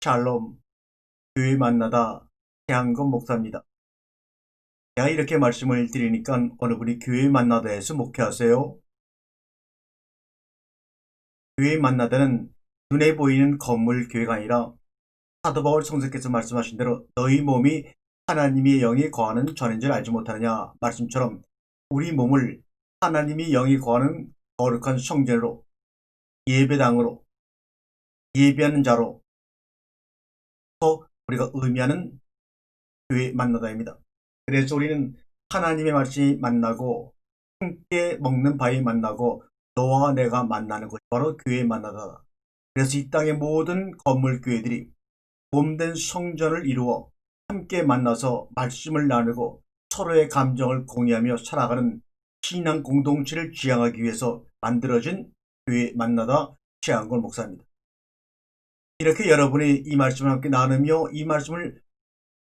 샬롬, 교회 만나다 태양건 목사입니다. 제가 이렇게 말씀을 드리니까 어느 분이 교회 만나다에서 목회하세요? 교회 만나다는 눈에 보이는 건물 교회가 아니라 사도 바울 성서께서 말씀하신 대로 너희 몸이 하나님의 영이 거하는 전인 줄 알지 못하느냐 말씀처럼 우리 몸을 하나님이 영이 거하는 거룩한 성전으로 예배당으로 예배하는 자로 또 우리가 의미하는 교회 만나다입니다. 그래서 우리는 하나님의 말씀이 만나고 함께 먹는 바위 만나고 너와 내가 만나는 것이 바로 교회 만나다. 그래서 이 땅의 모든 건물 교회들이 몸된 성전을 이루어 함께 만나서 말씀을 나누고 서로의 감정을 공유하며 살아가는 신앙 공동체를 지향하기 위해서 만들어진 교회 만나다 최한걸 목사입니다. 이렇게 여러분이 이 말씀을 함께 나누며 이 말씀을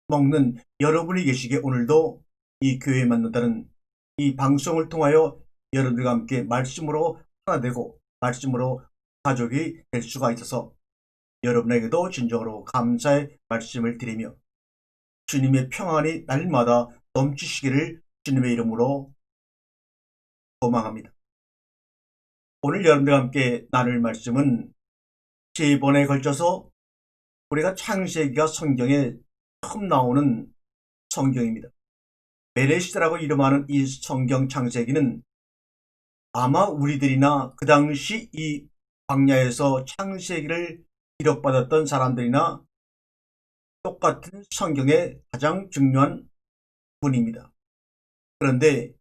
먹는 여러분이 계시기에 오늘도 이 교회에 만난다는 이 방송을 통하여 여러분들과 함께 말씀으로 하나 되고 말씀으로 가족이 될 수가 있어서 여러분에게도 진정으로 감사의 말씀을 드리며 주님의 평안이 날마다 넘치시기를 주님의 이름으로 소망합니다. 오늘 여러분들과 함께 나눌 말씀은 3번에 걸쳐서 우리가 창세기가 성경에 처음 나오는 성경입니다. 베레시드라고 이름하는 이 성경 창세기는 아마 우리들이나 그 당시 이 광야에서 창세기를 기록받았던 사람들이나 똑같은 성경의 가장 중요한 분입니다. 그런데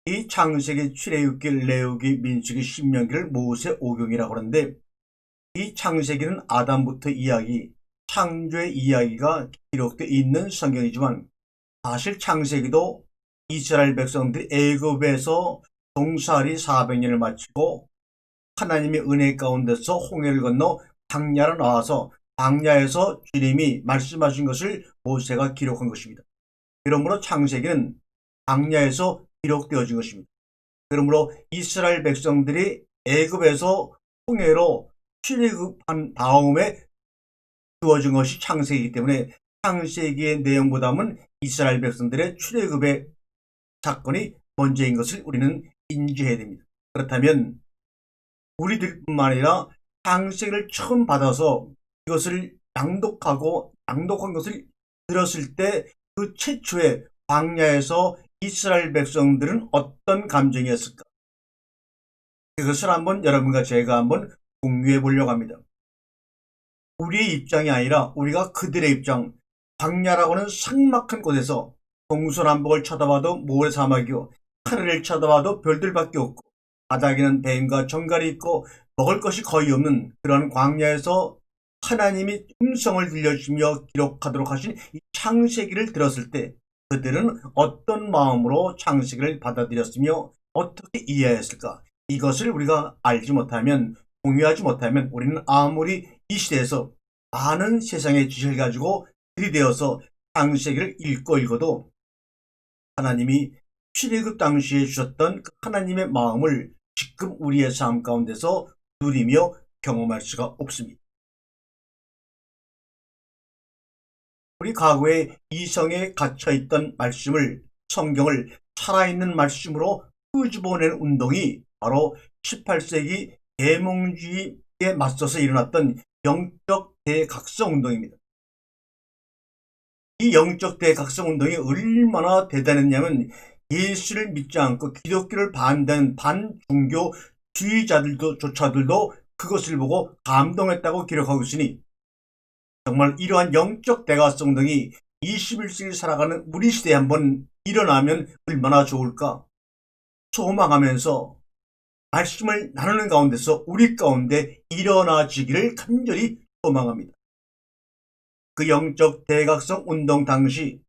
이 창세기, 출애굽기, 레위기, 민수기, 신명기를 모세오경이라고 하는데 이 창세기는 아담부터 이야기, 창조의 이야기가 기록되어 있는 성경이지만 사실 창세기도 이스라엘 백성들이 애굽에서 종살이 400년을 마치고 하나님의 은혜 가운데서 홍해를 건너 광야로 나와서 광야에서 주님이 말씀하신 것을 모세가 기록한 것입니다. 그러므로 창세기는 광야에서 기록되어진 것입니다. 그러므로 이스라엘 백성들이 애굽에서 홍해로 출애굽한 다음에 주어진 것이 창세기이기 때문에 창세기의 내용보다는 이스라엘 백성들의 출애굽의 사건이 먼저인 것을 우리는 인지해야 됩니다. 그렇다면 우리들뿐만 아니라 창세기를 처음 받아서 이것을 낭독한 것을 들었을 때 그 최초의 광야에서 이스라엘 백성들은 어떤 감정이었을까? 그것을 한번 여러분과 제가 한번 공유해 보려고 합니다. 우리의 입장이 아니라 우리가 그들의 입장, 광야라고 하는 삭막한 곳에서 동서남북을 쳐다봐도 모래사막이요 하늘을 쳐다봐도 별들밖에 없고 바닥에는 뱀과 정갈이 있고 먹을 것이 거의 없는 그런 광야에서 하나님이 음성을 들려주며 기록하도록 하신 이 창세기를 들었을 때 그들은 어떤 마음으로 창세기를 받아들였으며 어떻게 이해했을까? 이것을 우리가 알지 못하면, 공유하지 못하면 우리는 아무리 이 시대에서 많은 세상의 지식을 가지고 들이대어서 창세기를 읽어도 하나님이 출애굽 당시에 주셨던 그 하나님의 마음을 지금 우리의 삶 가운데서 누리며 경험할 수가 없습니다. 우리 과거에 이성에 갇혀있던 말씀을, 성경을 살아있는 말씀으로 끄집어내는 운동이 바로 18세기 계몽주의에 맞서서 일어났던 영적 대각성 운동입니다. 이 영적 대각성 운동이 얼마나 대단했냐면 예수를 믿지 않고 기독교를 반대하는 반종교주의자들도 그것을 보고 감동했다고 기록하고 있으니 정말 이러한 영적 대각성 운동이 21세기 살아가는 우리 시대에 한번 일어나면 얼마나 좋을까 소망하면서 말씀을 나누는 가운데서 우리 가운데 일어나지기를 간절히 소망합니다. 그 영적 대각성 운동 당시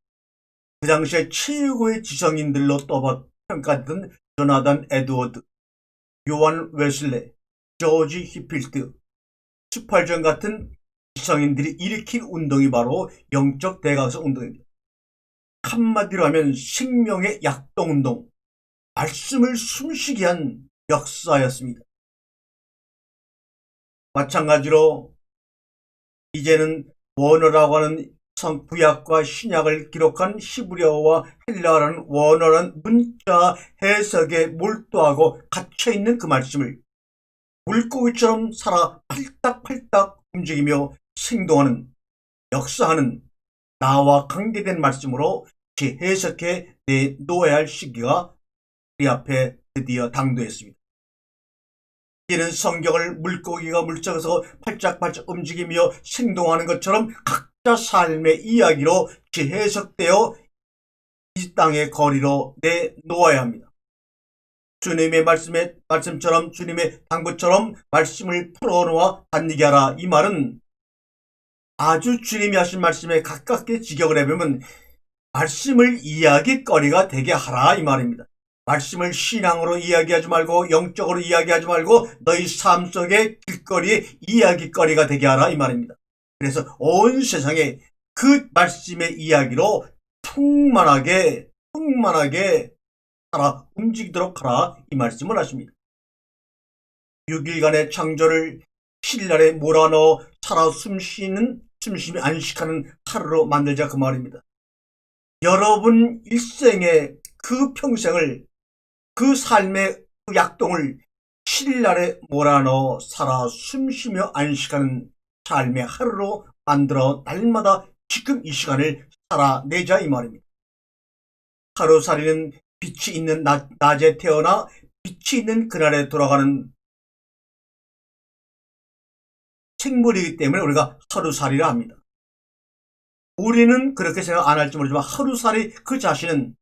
그 당시에 최고의 지성인들로 평가됐던 조나단 에드워드, 요한 웨슬레, 조지 히필트, 스펄전 같은 지성인들이 일으킨 운동이 바로 영적 대각성 운동입니다. 한마디로 하면 생명의 약동운동, 말씀을 숨쉬게 한 역사였습니다. 마찬가지로 이제는 원어라고 하는 구약과 신약을 기록한 히브리어와 헬라어라는 원어라는 문자 해석에 몰두하고 갇혀있는 그 말씀을 물고기처럼 살아 팔딱팔딱 움직이며 생동하는, 역사하는 나와 관계된 말씀으로 재해석해 내놓아야 할 시기가 우리 앞에 드디어 당도했습니다. 이는 성경을 물고기가 물속에서 팔짝팔짝 움직이며 생동하는 것처럼 각자 삶의 이야기로 재해석되어 이 땅의 거리로 내놓아야 합니다. 주님의 말씀처럼, 주님의 당부처럼 말씀을 풀어놓아 다니게 하라. 이 말은 아주 주님이 하신 말씀에 가깝게 직역을 해보면 말씀을 이야기거리가 되게 하라 이 말입니다. 말씀을 신앙으로 이야기하지 말고 영적으로 이야기하지 말고 너희 삶 속의 길거리에 이야기거리가 되게 하라 이 말입니다. 그래서 온 세상에 그 말씀의 이야기로 풍만하게 살아 움직이도록 하라 이 말씀을 하십니다. 6일간의 창조를 7일날에 몰아넣어 살아 숨쉬면 안식하는 하루로 만들자 그 말입니다. 여러분 일생의 그 평생을, 그 삶의 그 약동을 7일날에 몰아넣어 살아 숨쉬며 안식하는 삶의 하루로 만들어 날마다 지금 이 시간을 살아내자 이 말입니다. 하루살이는 빛이 있는 낮에 태어나 빛이 있는 그날에 돌아가는 생물이기 때문에 우리가 하루살이라 합니다. 우리는 그렇게 생각 안 할지 모르지만 하루살이 그 자신이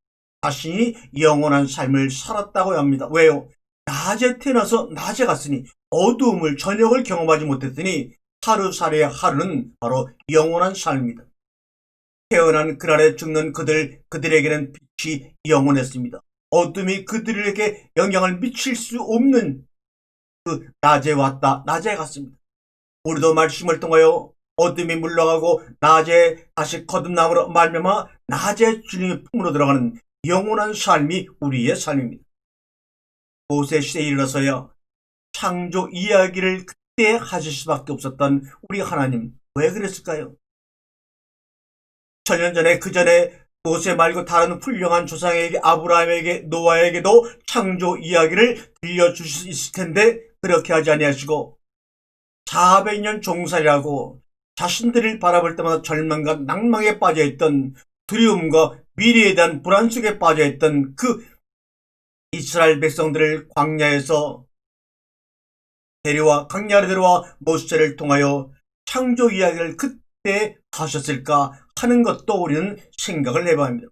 영원한 삶을 살았다고 합니다. 왜요? 낮에 태어나서 낮에 갔으니 어두움을, 저녁을 경험하지 못했으니 하루살이의 하루는 바로 영원한 삶입니다. 태어난 그날에 죽는 그들에게는 빛이 영원했습니다. 어둠이 그들에게 영향을 미칠 수 없는 그 낮에 왔다, 낮에 갔습니다. 우리도 말씀을 통하여 어둠이 물러가고 낮에 다시 거듭남으로 말미암아 낮에 주님의 품으로 들어가는 영원한 삶이 우리의 삶입니다. 모세 시대에 이르러서야 창조 이야기를 그때 하실 수밖에 없었던 우리 하나님, 왜 그랬을까요? 천년 전에 그 전에 모세 말고 다른 훌륭한 조상에게, 아브라함에게, 노아에게도 창조 이야기를 들려주실 수 있을 텐데 그렇게 하지 아니하시고 400년 종살이라고 자신들을 바라볼 때마다 절망과 낭망에 빠져있던, 두려움과 미래에 대한 불안 속에 빠져있던 그 이스라엘 백성들을 광야로 데려와 모세를 통하여 창조 이야기를 그때 하셨을까 하는 것도 우리는 생각을 해봐야 합니다.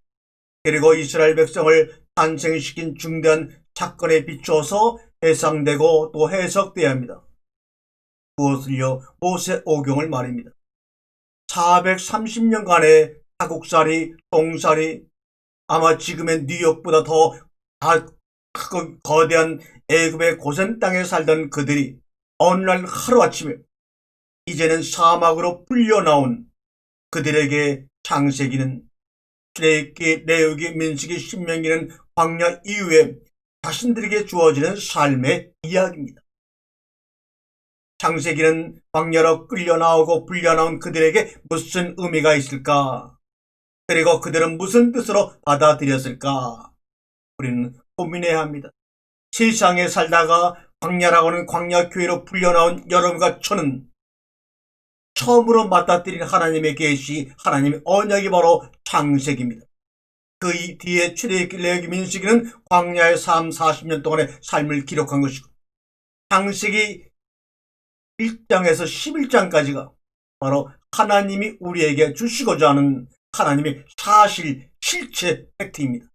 그리고 이스라엘 백성을 탄생시킨 중대한 사건에 비추어서 해상되고 또 해석돼야 합니다. 무엇을요? 모세오경을 말입니다. 430년간의 타국살이, 똥살이, 아마 지금의 뉴욕보다 더 크고 거대한 애굽의 고센 땅에 살던 그들이 어느 날 하루아침에 이제는 사막으로 풀려나온 그들에게 창세기는, 출애굽기, 레위기, 민수기, 신명기는 광야 이후에 자신들에게 주어지는 삶의 이야기입니다. 창세기는 광야로 끌려나오고 불려나온 그들에게 무슨 의미가 있을까? 그리고 그들은 무슨 뜻으로 받아들였을까? 우리는 고민해야 합니다. 세상에 살다가 광야라고 하는 광야교회로 불려나온 여러분과 저는 처음으로 맞닥뜨린 하나님의 계시, 하나님의 언약이 바로 창세기입니다. 그 뒤에 출애굽기, 레위기, 민수기는 광야의 40년 동안의 삶을 기록한 것이고, 창세기 1장에서 11장까지가 바로 하나님이 우리에게 주시고자 하는 하나님의 사실, 실체, 팩트입니다.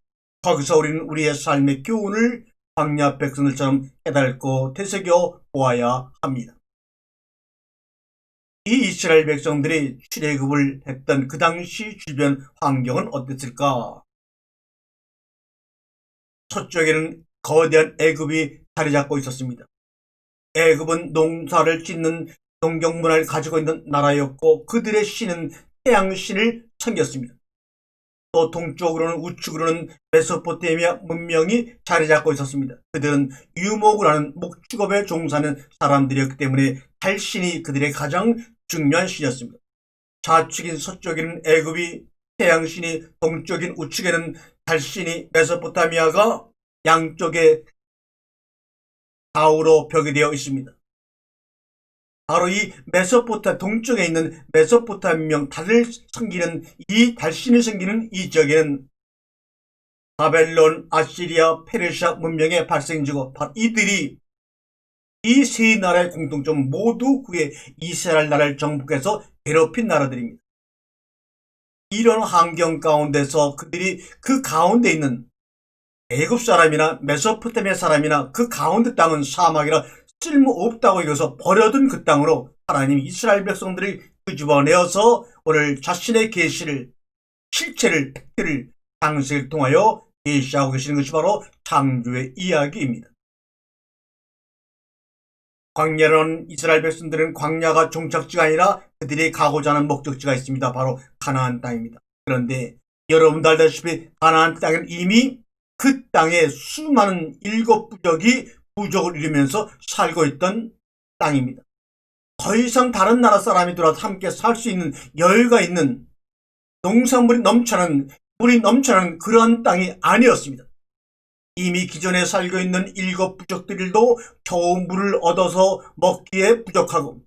거기서 우리는 우리의 삶의 교훈을 광야 백성들처럼 깨닫고 되새겨 보아야 합니다. 이 이스라엘 백성들이 출애굽을 했던 그 당시 주변 환경은 어땠을까? 서쪽에는 거대한 애굽이 자리 잡고 있었습니다. 애굽은 농사를 짓는 농경 문화를 가지고 있는 나라였고 그들의 신은 태양신을 섬겼습니다. 또 동쪽으로는, 우측으로는 메소포타미아 문명이 자리 잡고 있었습니다. 그들은 유목을 하는 목축업에 종사하는 사람들이었기 때문에 달신이 그들의 가장 중요한 신이었습니다. 좌측인 서쪽에는 애굽이, 태양신이, 동쪽인 우측에는 달신이 메소포타미아가 양쪽에 좌우로 벽이 되어 있습니다. 바로 이 동쪽에 있는 메소포타미아 달을 섬기는 이 달신이 섬기는 이 지역에는 바벨론, 아시리아, 페르시아 문명의 발생지고 바로 이들이 이 세 나라의 공통점 모두 후에 이스라엘 나라를 정복해서 괴롭힌 나라들입니다. 이런 환경 가운데서 그들이 그 가운데 있는 애굽 사람이나 메소포타미아 사람이나 그 가운데 땅은 사막이라 쓸모없다고 여겨서 버려둔 그 땅으로 하나님이 이스라엘 백성들을 끄집어내어서 오늘 자신의 계시를, 실체를, 팩트를 장세를 통하여 계시하고 계시는 것이 바로 창조의 이야기입니다. 광야로는 이스라엘 백성들은 광야가 종착지가 아니라 그들이 가고자 하는 목적지가 있습니다. 바로 가나안 땅입니다. 그런데 여러분도 알다시피 가나안 땅은 이미 그 땅에 수많은 일곱 부족이 부족을 이루면서 살고 있던 땅입니다. 더 이상 다른 나라 사람이 들어와서 함께 살 수 있는 여유가 있는 농산물이 넘쳐나는, 물이 넘쳐나는 그런 땅이 아니었습니다. 이미 기존에 살고 있는 일곱 부족들도 겨우 물을 얻어서 먹기에 부족하고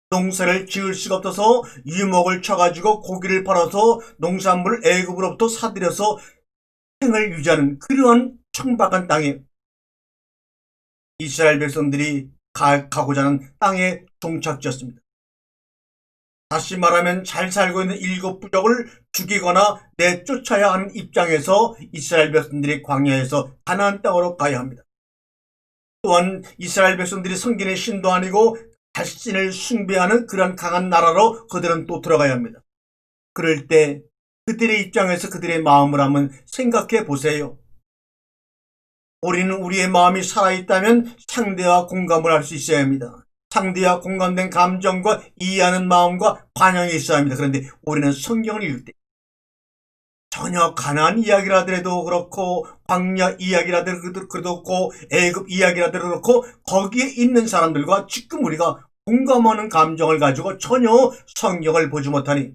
농사를 지을 수가 없어서 유목을 쳐가지고 고기를 팔아서 농산물을 애굽으로부터 사들여서 생을 유지하는 그러한 청박한 땅에 이스라엘 백성들이 가고자 하는 땅의 종착지였습니다. 다시 말하면 잘 살고 있는 일곱 부족을 죽이거나 내쫓아야 하는 입장에서 이스라엘 백성들이 광야에서 가나안 땅으로 가야 합니다. 또한 이스라엘 백성들이 섬기는 신도 아니고 달신을 숭배하는 그런 강한 나라로 그들은 또 들어가야 합니다. 그럴 때 그들의 입장에서 그들의 마음을 한번 생각해 보세요. 우리는 우리의 마음이 살아있다면 상대와 공감을 할 수 있어야 합니다. 상대와 공감된 감정과 이해하는 마음과 반영이 있어야 합니다. 그런데 우리는 성경을 읽을 때 전혀 가나안 이야기라 하더라도 그렇고 광야 이야기라도 그렇고 애굽 이야기라도 그렇고 거기에 있는 사람들과 지금 우리가 공감하는 감정을 가지고 전혀 성경을 보지 못하니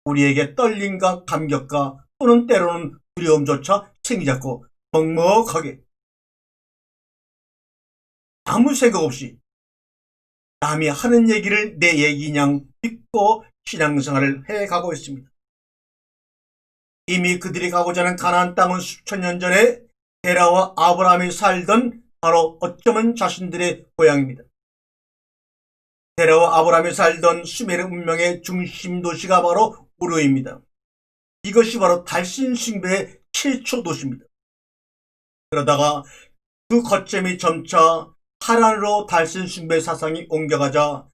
우리에게 떨림과 감격과 또는 때로는 두려움조차 생기지 않고 먹먹하게 아무 생각 없이 남이 하는 얘기를 내 얘기냥 믿고 신앙생활을 해가고 있습니다. 이미 그들이 가고자 하는 가나안 땅은 수천 년 전에 데라와 아브라함이 살던 바로 어쩌면 자신들의 고향입니다. 데라와 아브라함이 살던 수메르 문명의 중심 도시가 바로 우르입니다. 이것이 바로 달신 숭배의 최초 도시입니다. 그러다가 그 거점이 점차 하란으로 달신 숭배 사상이 옮겨가자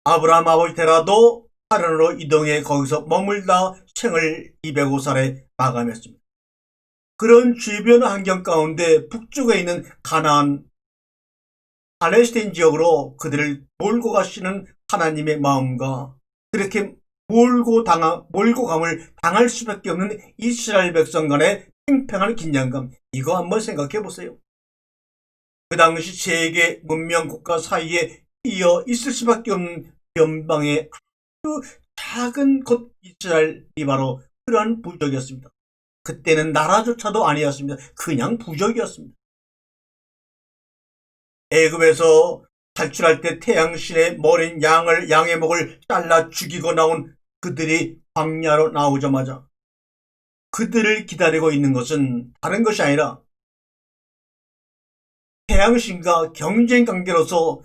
아브라함 아버지 데라도 하란으로 이동해 거기서 머물다 생을 205살에 마감했습니다. 그런 주변 환경 가운데 북쪽에 있는 가나안 팔레스타인 지역으로 그들을 몰고 가시는 하나님의 마음과 그렇게 몰고 감을 당할 수밖에 없는 이스라엘 백성 간의 팽팽한 긴장감, 이거 한번 생각해 보세요. 그 당시 세계 문명 국가 사이에 끼어 있을 수밖에 없는 변방의 아주 작은 곳 이스라엘이 바로 그러한 부족이었습니다. 그때는 나라조차도 아니었습니다. 그냥 부족이었습니다. 애굽에서 탈출할 때 태양신의 머린 양의 목을 잘라 죽이고 나온 그들이 광야로 나오자마자 그들을 기다리고 있는 것은 다른 것이 아니라 태양신과 경쟁 관계로서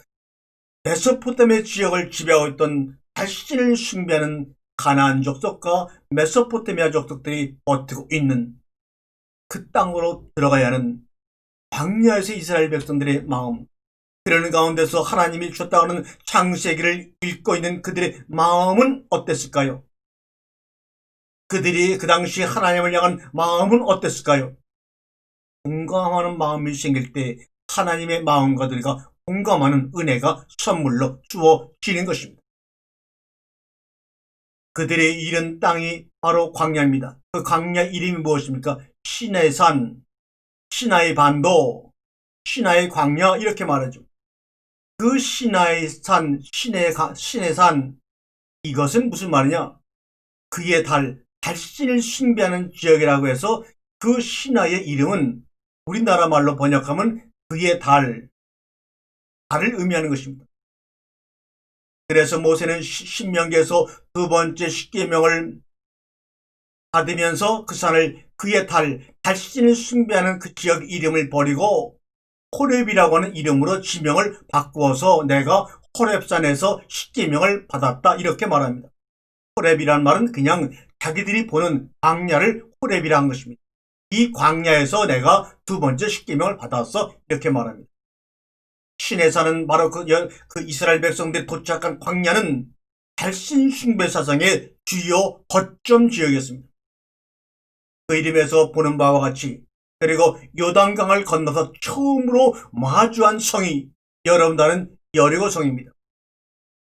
메소포타미아 지역을 지배하고 있던 달신을 숭배하는 가나안 족속과 메소포타미아 족속들이 버티고 있는 그 땅으로 들어가야 하는 광야에서 이스라엘 백성들의 마음, 그러는 가운데서 하나님이 주셨다고 하는 창세기를 읽고 있는 그들의 마음은 어땠을까요? 그들이 그 당시 하나님을 향한 마음은 어땠을까요? 공감하는 마음이 생길 때 하나님의 마음과 그들과 공감하는 은혜가 선물로 주어지는 것입니다. 그들의 이른 땅이 바로 광야입니다. 그 광야 이름이 무엇입니까? 신의 산, 신의 반도, 신의 광야, 이렇게 말하죠. 그 신의 산, 신의 산, 이것은 무슨 말이냐? 그의 달신을 숭배하는 지역이라고 해서 그 신화의 이름은 우리나라 말로 번역하면 그의 달을 의미하는 것입니다. 그래서 모세는 신명기에서 두 번째 십계명을 받으면서 그 산을 그의 달신을 숭배하는 그 지역 이름을 버리고 호렙이라고 하는 이름으로 지명을 바꾸어서 내가 호렙산에서 십계명을 받았다 이렇게 말합니다. 호렙이란 말은 그냥 자기들이 보는 광야를 호렙이라는 것입니다. 이 광야에서 내가 두 번째 십계명을 받았어 이렇게 말합니다. 시내산은 바로 그 이스라엘 백성들이 도착한 광야는 달신 숭배 사상의 주요 거점 지역이었습니다. 그 이름에서 보는 바와 같이 그리고 요단강을 건너서 처음으로 마주한 성이 여러분 아는 여리고성입니다.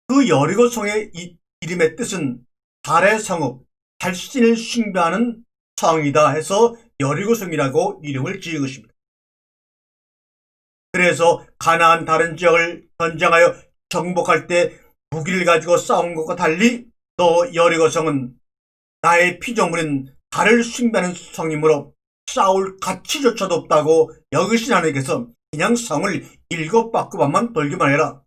그 여리고성의 이름의 뜻은 달의 성읍, 달신을 숭배하는 성이다 해서 여리고성이라고 이름을 지은 것입니다. 그래서 가나안 다른 지역을 전쟁하여 정복할 때 무기를 가지고 싸운 것과 달리 또 여리고성은 나의 피조물인 달을 숭배하는 성이므로 싸울 가치조차도 없다고 여기신 하나님께서 그냥 성을 7바퀴만 돌기만 해라.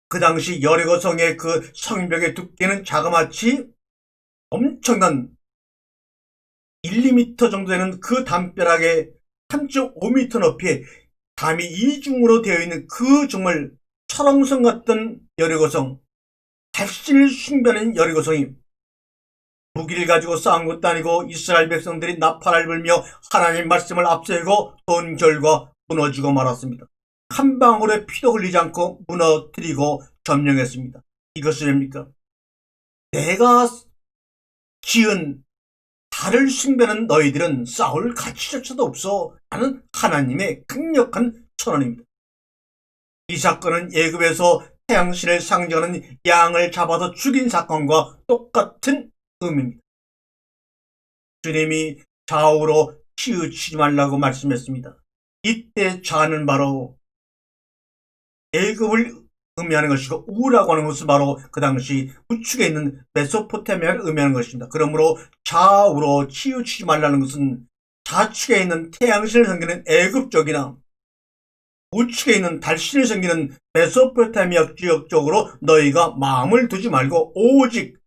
그 당시 여리고성의 그 성벽의 두께는 자그마치 엄청난 1, 2m 정도 되는 그 담벼락에 3.5m 높이에 담이 이중으로 되어 있는 그 정말 철옹성 같던 여리고성, 달신을 숭배하는 여리고성이 무기를 가지고 싸운 것도 아니고 이스라엘 백성들이 나팔을 불며 하나님 말씀을 앞세우고 본 결과 무너지고 말았습니다. 한 방울의 피도 흘리지 않고 무너뜨리고 점령했습니다. 이것이 뭡니까? 내가 지은 달을 숭배하는 너희들은 싸울 가치조차도 없어 하는 하나님의 강력한 선언입니다. 이 사건은 애굽에서 태양신을 상징하는 양을 잡아서 죽인 사건과 똑같은 의미입니다. 주님이 좌우로 치우치지 말라고 말씀했습니다. 이때 좌는 바로 애굽을 의미하는 것이고 우라고 하는 것은 바로 그 당시 우측에 있는 메소포타미아를 의미하는 것입니다. 그러므로 좌우로 치우치지 말라는 것은 좌측에 있는 태양신을 섬기는 애굽 쪽이나 우측에 있는 달신을 섬기는 메소포타미아 지역 쪽으로 너희가 마음을 두지 말고 오직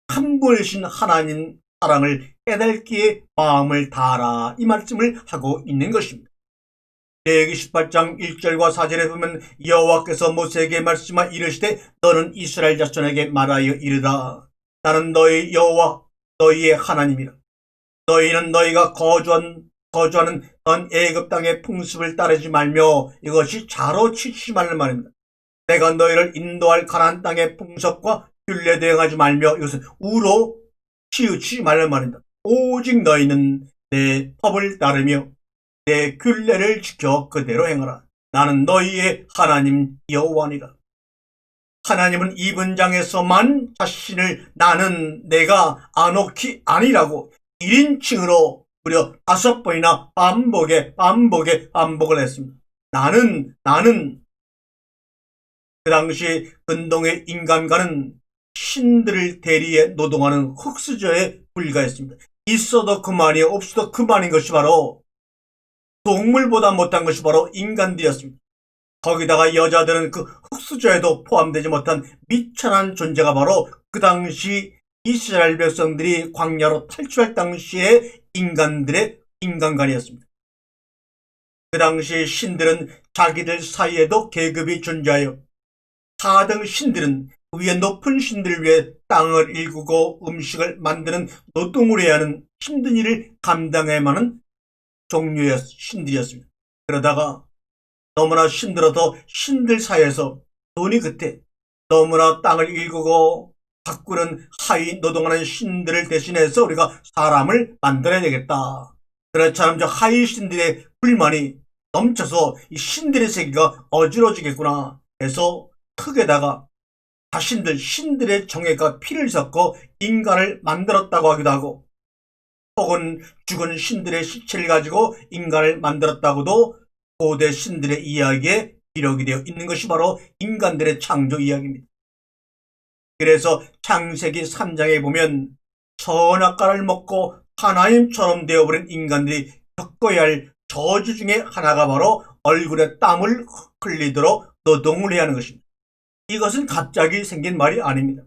한 분이신 하나님 사랑을 깨닫기에 마음을 다하라 이 말씀을 하고 있는 것입니다. 레위기 18장 1절과 4절에 보면 여호와께서 모세에게 말씀하 이르시되 너는 이스라엘 자손에게 말하여 이르라. 나는 너희 여호와 너희의 하나님이라. 너희는 너희가 거주하는 넌 애굽 땅의 풍습을 따르지 말며 이것이 좌로 치우치지 말란 말입니다. 내가 너희를 인도할 가나안 땅의 풍습과 율례 대행하지 말며 이것은 우로 치우치지 말란 말입니다. 오직 너희는 내 법을 따르며 내 균례를 지켜 그대로 행하라. 나는 너희의 하나님 여호와니라. 하나님은 이 문장에서만 자신을 나는 내가 아노키 아니라고 1인칭으로 무려 5번이나 반복을 했습니다. 나는 그 당시 근동의 인간과는 신들을 대리해 노동하는 흙수저에 불과했습니다. 있어도 그만이 없어도 그만인 것이 바로 동물보다 못한 것이 바로 인간들이었습니다. 거기다가 여자들은 그 흙수저에도 포함되지 못한 미천한 존재가 바로 그 당시 이스라엘 백성들이 광야로 탈출할 당시의 인간들의 인간관이었습니다. 그 당시 신들은 자기들 사이에도 계급이 존재하여 하등 신들은 위에 높은 신들을 위해 땅을 일구고 음식을 만드는 노동을 해야 하는 힘든 일을 감당해야만 하는 종류의 신들이었습니다. 그러다가 너무나 힘들어도 신들 사이에서 돈이 그때 너무나 땅을 일구고 가꾸는 하위 노동하는 신들을 대신해서 우리가 사람을 만들어야 되겠다. 그렇지 않으면 저 하위 신들의 불만이 넘쳐서 이 신들의 세계가 어지러지겠구나 해서 흙에다가 신들의 정예가 피를 섞어 인간을 만들었다고 하기도 하고 혹은 죽은 신들의 시체를 가지고 인간을 만들었다고도 고대 신들의 이야기에 기록이 되어 있는 것이 바로 인간들의 창조 이야기입니다. 그래서 창세기 3장에 보면 선악과를 먹고 하나님처럼 되어버린 인간들이 겪어야 할 저주 중에 하나가 바로 얼굴에 땀을 흘리도록 노동을 해야 하는 것입니다. 이것은 갑자기 생긴 말이 아닙니다.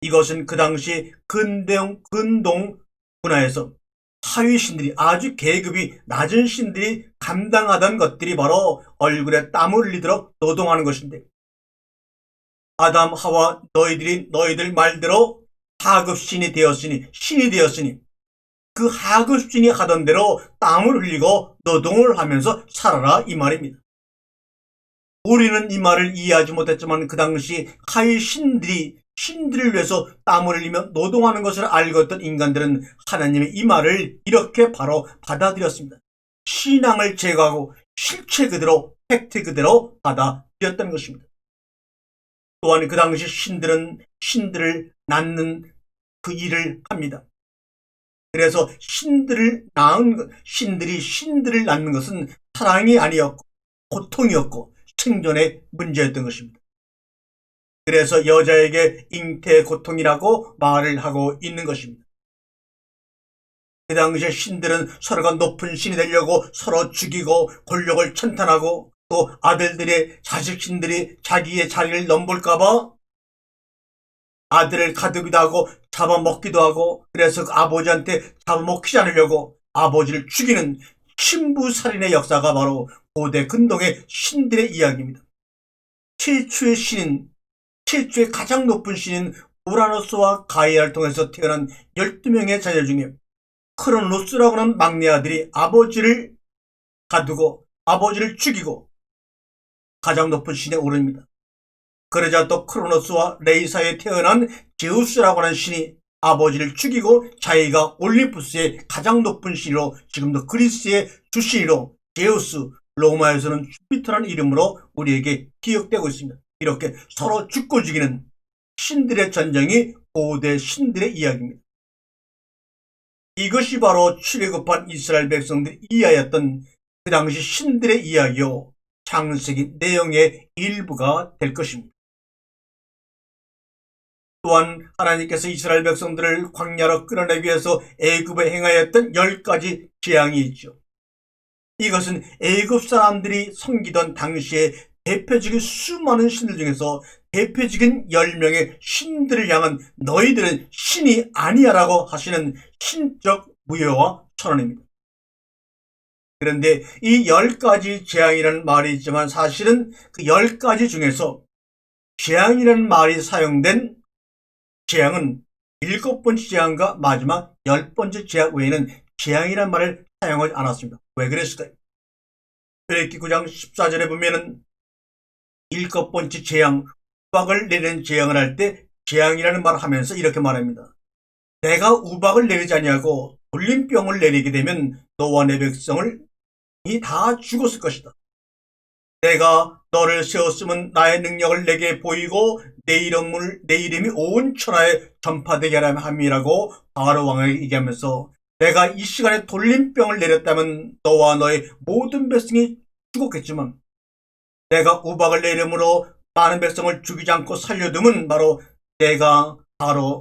이것은 그 당시 근동 문화에서 하위신들이, 아주 계급이 낮은 신들이 감당하던 것들이 바로 얼굴에 땀을 흘리도록 노동하는 것인데, 아담 하와 너희들 말대로 하급신이 되었으니 그 하급신이 하던 대로 땀을 흘리고 노동을 하면서 살아라, 이 말입니다. 우리는 이 말을 이해하지 못했지만 그 당시 하위 신들을 위해서 땀을 흘리며 노동하는 것을 알고 있던 인간들은 하나님의 이 말을 이렇게 바로 받아들였습니다. 신앙을 제거하고 실체 그대로, 팩트 그대로 받아들였던 것입니다. 또한 그 당시 신들은 신들을 낳는 그 일을 합니다. 그래서 신들이 신들을 낳는 것은 사랑이 아니었고 고통이었고 생존의 문제였던 것입니다. 그래서 여자에게 잉태 고통이라고 말을 하고 있는 것입니다. 그 당시에 신들은 서로가 높은 신이 되려고 서로 죽이고 권력을 천탄하고, 또 아들들의 자식신들이 자기의 자리를 넘볼까봐 아들을 가두기도 하고 잡아먹기도 하고, 그래서 그 아버지한테 잡아먹히지 않으려고 아버지를 죽이는 친부살인의 역사가 바로 고대 근동의 신들의 이야기입니다. 최초의 가장 높은 신인 우라노스와 가이아를 통해서 태어난 12명의 자녀 중에 크로노스라고 하는 막내 아들이 아버지를 가두고 아버지를 죽이고 가장 높은 신에 오릅니다. 그러자 또 크로노스와 레이사에 태어난 제우스라고 하는 신이 아버지를 죽이고 자기가 올림푸스의 가장 높은 신으로, 지금도 그리스의 주신으로 제우스, 로마에서는 주피터라는 이름으로 우리에게 기억되고 있습니다. 이렇게 서로 죽고 죽이는 신들의 전쟁이 고대 신들의 이야기입니다. 이것이 바로 출애굽한 이스라엘 백성들이 이해하였던 그 당시 신들의 이야기요, 창세기 내용의 일부가 될 것입니다. 또한 하나님께서 이스라엘 백성들을 광야로 끌어내기 위해서 애굽에 행하였던 10가지 재앙이 있죠. 이것은 애굽 사람들이 섬기던 당시에 대표적인 수많은 신들 중에서 대표적인 10명의 신들을 향한 너희들은 신이 아니야 라고 하시는 신적 무효와 선언입니다. 그런데 이 10가지 재앙이라는 말이 있지만 사실은 그 10가지 중에서 재앙이라는 말이 사용된 재앙은 7번째 재앙과 마지막 10번째 재앙 외에는 재앙이라는 말을 사용하지 않았습니다. 왜 그랬을까요? 출애굽기 9장 14절에 보면은 7번째 재앙, 우박을 내리는 재앙을 할 때 재앙이라는 말을 하면서 이렇게 말합니다. 내가 우박을 내리지 아니하고 돌림병을 내리게 되면 너와 내 백성을 다 죽었을 것이다. 내가 너를 세웠으면 나의 능력을 내게 보이고 내 이름이 온 천하에 전파되게 하라 함이라고 바로 왕에게 얘기하면서, 내가 이 시간에 돌림병을 내렸다면 너와 너의 모든 백성이 죽었겠지만 내가 우박을 내림으로 많은 백성을 죽이지 않고 살려두면 바로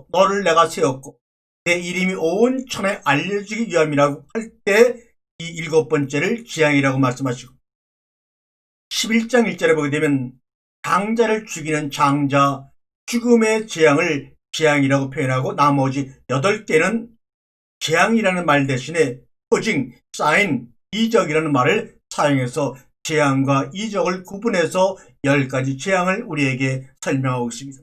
너를 세웠고 내 이름이 온 천하에 알려지기 위함이라고 할 때 이 7번째를 재앙이라고 말씀하시고, 11장 1절에 보게 되면 장자를 죽이는 장자, 죽음의 재앙을 재앙이라고 표현하고 나머지 8개는 재앙이라는 말 대신에 표징, 사인, 이적이라는 말을 사용해서 재앙과 이적을 구분해서 10가지 재앙을 우리에게 설명하고 있습니다.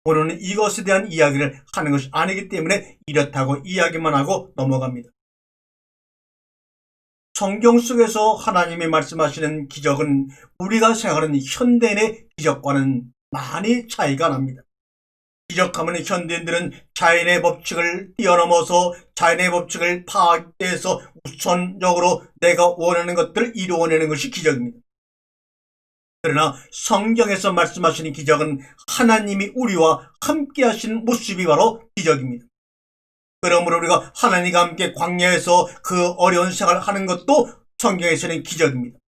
오늘은 이것에 대한 이야기를 하는 것이 아니기 때문에 이렇다고 이야기만 하고 넘어갑니다. 성경 속에서 하나님이 말씀하시는 기적은 우리가 생각하는 현대인의 기적과는 많이 차이가 납니다. 기적하면 현대인들은 자연의 법칙을 뛰어넘어서 자연의 법칙을 파악해서 우선적으로 내가 원하는 것들을 이루어내는 것이 기적입니다. 그러나 성경에서 말씀하시는 기적은 하나님이 우리와 함께 하시는 모습이 바로 기적입니다. 그러므로 우리가 하나님과 함께 광야에서 그 어려운 생활을 하는 것도 성경에서는 기적입니다.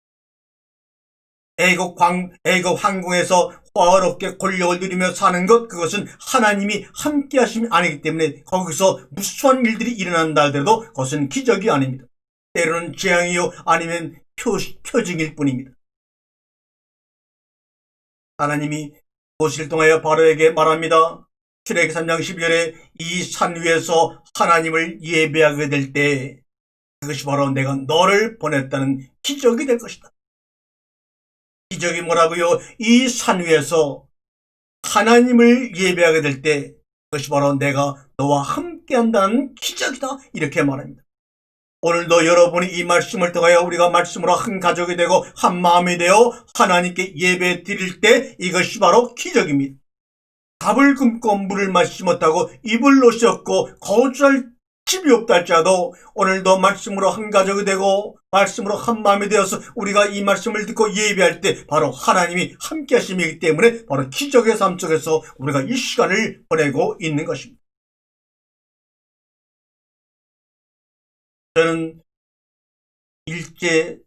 애굽 황궁에서 화어롭게 권력을 누리며 사는 것, 그것은 하나님이 함께 하심이 아니기 때문에 거기서 무수한 일들이 일어난다 하더라도 그것은 기적이 아닙니다. 때로는 재앙이요 아니면 표징일 뿐입니다. 하나님이 모세를 통하여 바로에게 말합니다. 출애굽기 3장 12절에 이 산 위에서 하나님을 예배하게 될 때 그것이 바로 내가 너를 보냈다는 기적이 될 것이다. 기적이 뭐라고요? 이 산 위에서 하나님을 예배하게 될 때 그것이 바로 내가 너와 함께한다는 기적이다, 이렇게 말합니다. 오늘도 여러분이 이 말씀을 통하여 우리가 말씀으로 한 가족이 되고 한 마음이 되어 하나님께 예배 드릴 때 이것이 바로 기적입니다. 밥을 굶고 물을 마시지 못하고 입을 옷이 없고 거주할 집이 없다 할지라도 오늘도 말씀으로 한 가족이 되고 말씀으로 한 마음이 되어서 우리가 이 말씀을 듣고 예배할 때 바로 하나님이 함께 하심이기 때문에 바로 기적의 삶 속에서 우리가 이 시간을 보내고 있는 것입니다. 저는 일제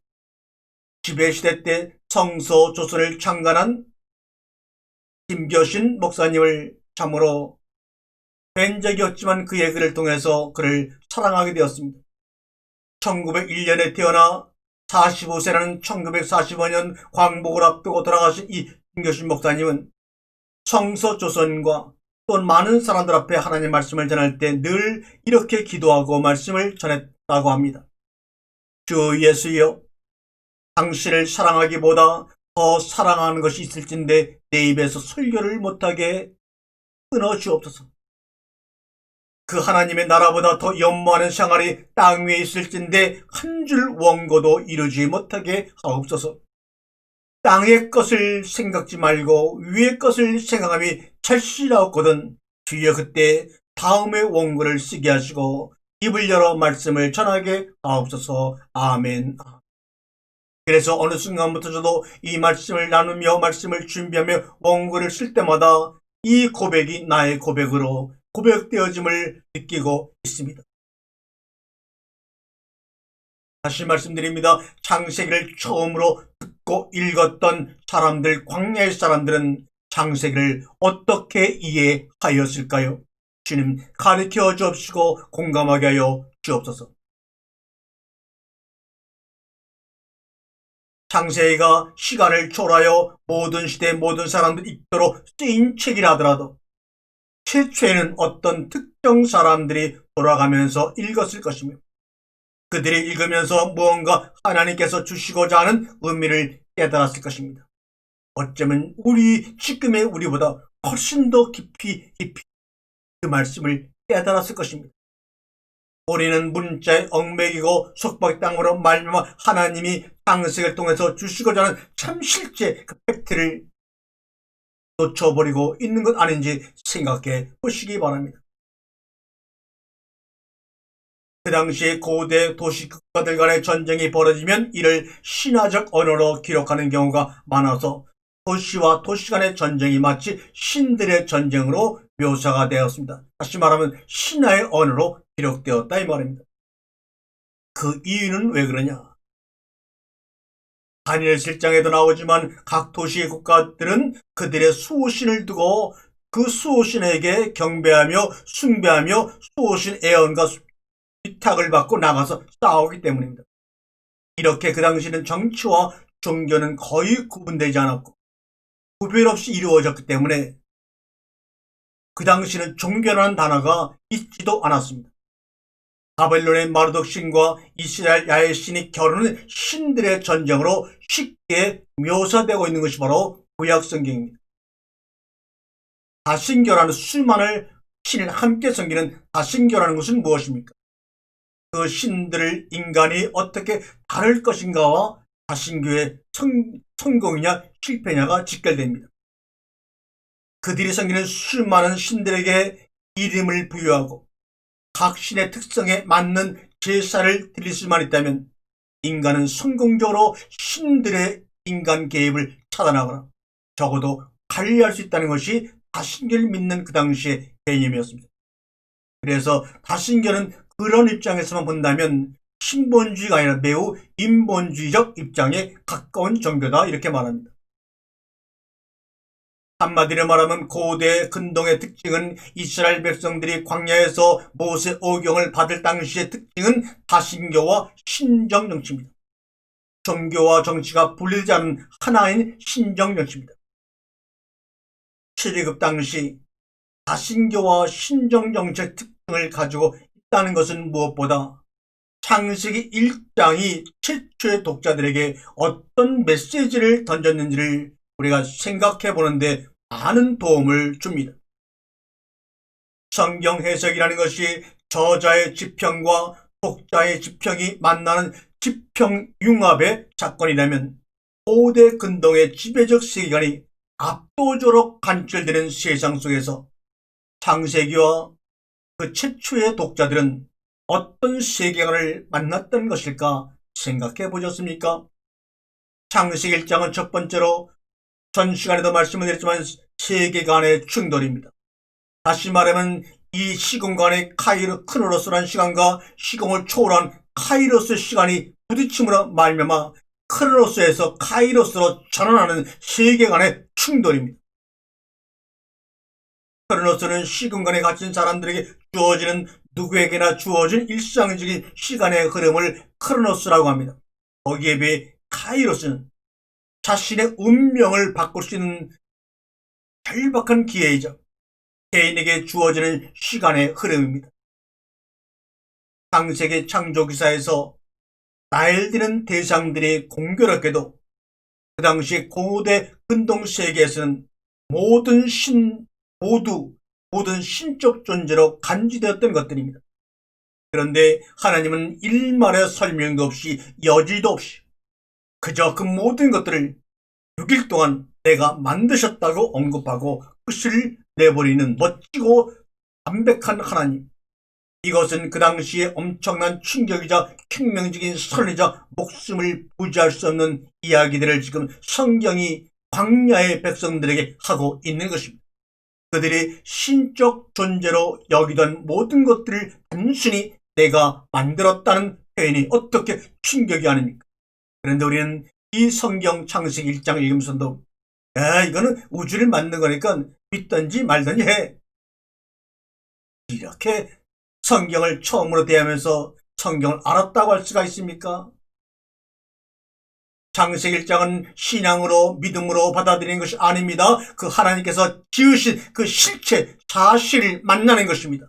지배시대 때 성서 조선을 창간한 김교신 목사님을 참으로 뵌 적이 없지만 그의 글을 통해서 그를 사랑하게 되었습니다. 1901년에 태어나 45세라는 1945년 광복을 앞두고 돌아가신 이 김교신 목사님은 성서 조선과 또 많은 사람들 앞에 하나님 말씀을 전할 때 늘 이렇게 기도하고 말씀을 전했다고 합니다. 주 예수여, 당신을 사랑하기보다 더 사랑하는 것이 있을진데 내 입에서 설교를 못하게 끊어 주옵소서. 그 하나님의 나라보다 더 연모하는 생활이 땅 위에 있을진데 한 줄 원고도 이루지 못하게 하옵소서. 땅의 것을 생각지 말고 위의 것을 생각함이 절실하거든 주여 그때 다음의 원고를 쓰게 하시고 입을 열어 말씀을 전하게 하옵소서. 아멘. 그래서 어느 순간부터 저도 이 말씀을 나누며 말씀을 준비하며 원고를 쓸 때마다 이 고백이 나의 고백으로 고백되어짐을 느끼고 있습니다. 다시 말씀드립니다. 창세기를 처음으로 듣고 읽었던 사람들, 광야의 사람들은 창세기를 어떻게 이해하였을까요? 주님 가르쳐 주옵시고 공감하게 하여 주옵소서. 창세기가 시간을 초월하여 모든 시대 모든 사람들이 읽도록 쓰인 책이라 하더라도 최초에는 어떤 특정 사람들이 돌아가면서 읽었을 것이며 그들이 읽으면서 무언가 하나님께서 주시고자 하는 의미를 깨달았을 것입니다. 어쩌면 지금의 우리보다 훨씬 더 깊이 그 말씀을 깨달았을 것입니다. 우리는 문자의 얽매이고 속박의 땅으로 말미암아 하나님이 창세기를 통해서 주시고자 하는 참 실제 그 팩트를 놓쳐버리고 있는 것 아닌지 생각해 보시기 바랍니다. 그 당시에 고대 도시 국가들 간의 전쟁이 벌어지면 이를 신화적 언어로 기록하는 경우가 많아서 도시와 도시 간의 전쟁이 마치 신들의 전쟁으로 묘사가 되었습니다. 다시 말하면 신화의 언어로 기록되었다 이 말입니다. 그 이유는 왜 그러냐? 다니엘 7장에도 나오지만 각 도시의 국가들은 그들의 수호신을 두고 그 수호신에게 경배하며 숭배하며 수호신 애언과 위탁을 받고 나가서 싸우기 때문입니다. 이렇게 그 당시에는 정치와 종교는 거의 구분되지 않았고 구별 없이 이루어졌기 때문에 그 당시에는 종교라는 단어가 있지도 않았습니다. 바벨론의 마르독 신과 이스라엘 야훼 신이 겨루는 신들의 전쟁으로 쉽게 묘사되고 있는 것이 바로 구약 성경입니다. 다신교라는 수많은 신을 함께 섬기는 다신교라는 것은 무엇입니까? 그 신들을 인간이 어떻게 다룰 것인가와 다신교의 성공이냐 실패냐가 직결됩니다. 그들이 섬기는 수많은 신들에게 이름을 부여하고 각 신의 특성에 맞는 제사를 드릴 수만 있다면 인간은 성공적으로 신들의 인간 개입을 차단하거나 적어도 관리할 수 있다는 것이 다신교를 믿는 그 당시의 개념이었습니다. 그래서 다신교는 그런 입장에서만 본다면 신본주의가 아니라 매우 인본주의적 입장에 가까운 종교다 이렇게 말합니다. 한마디로 말하면 고대 근동의 특징은 이스라엘 백성들이 광야에서 모세 오경을 받을 당시의 특징은 다신교와 신정 정치입니다. 종교와 정치가 분리되지 않은 하나인 신정 정치입니다. 출애굽 당시 다신교와 신정 정치의 특징을 가지고 있다는 것은 무엇보다 창세기 1장이 최초의 독자들에게 어떤 메시지를 던졌는지를 우리가 생각해 보는데 많은 도움을 줍니다. 성경 해석이라는 것이 저자의 지평과 독자의 지평이 만나는 지평융합의 사건이라면 고대 근동의 지배적 세계관이 압도적으로 관철되는 세상 속에서 창세기와 그 최초의 독자들은 어떤 세계관을 만났던 것일까 생각해 보셨습니까? 창세기 1장은 첫 번째로 전 시간에도 말씀을 드렸지만 세계관의 충돌입니다. 다시 말하면 이 시공간의 크로노스라는 시간과 시공을 초월한 카이로스 시간이 부딪힘으로 말미암아 크로노스에서 카이로스로 전환하는 세계관의 충돌입니다. 크로노스는 시공간에 갇힌 사람들에게 주어지는 누구에게나 주어진 일상적인 시간의 흐름을 크로노스라고 합니다. 거기에 비해 카이로스는 자신의 운명을 바꿀 수 있는 절박한 기회이자 개인에게 주어지는 시간의 흐름입니다. 창세기 창조기사에서 나열되는 대상들이 공교롭게도 그 당시 고대 근동세계에서는 모든 신적 존재로 간주되었던 것들입니다. 그런데 하나님은 일말의 설명도 없이 여지도 없이 그저 그 모든 것들을 6일 동안 내가 만드셨다고 언급하고 끝을 내버리는 멋지고 담백한 하나님. 이것은 그 당시에 엄청난 충격이자 혁명적인 선이자 목숨을 부지할 수 없는 이야기들을 지금 성경이 광야의 백성들에게 하고 있는 것입니다. 그들이 신적 존재로 여기던 모든 것들을 단순히 내가 만들었다는 표현이 어떻게 충격이 아닙니까? 그런데 우리는 이 성경 창세기 1장 읽으면서도 이거는 우주를 만든 거니까 믿든지 말든지 해. 이렇게 성경을 처음으로 대하면서 성경을 알았다고 할 수가 있습니까? 창세기 1장은 신앙으로 믿음으로 받아들이는 것이 아닙니다. 그 하나님께서 지으신 그 실체 사실을 만나는 것입니다.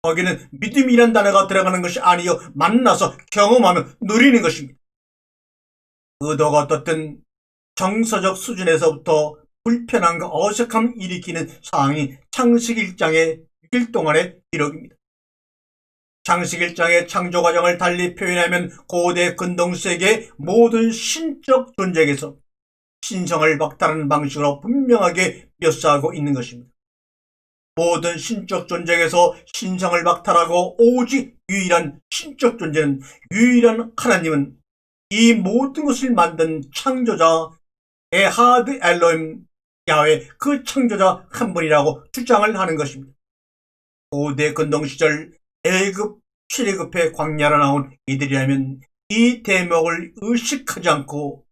거기는 믿음이란 단어가 들어가는 것이 아니요 만나서 경험하며 누리는 것입니다. 의도가 어떻든 정서적 수준에서부터 불편함과 어색함을 일으키는 사항이 창세기 1장의 6일 동안의 기록입니다. 창세기 1장의 창조 과정을 달리 표현하면 고대 근동세계의 모든 신적 존재에게서 신성을 박탈하는 방식으로 분명하게 묘사하고 있는 것입니다. 모든 신적 존재에게서 신성을 박탈하고 오직 유일한 신적 존재는 유일한 하나님은 이 모든 것을 만든 창조자 에하드 엘로임 야훼 그 창조자 한 분이라고 주장을 하는 것입니다. 고대 근동 시절 애굽 출애굽의 광야로 나온 이들이라면 이 대목을 의식하지 않고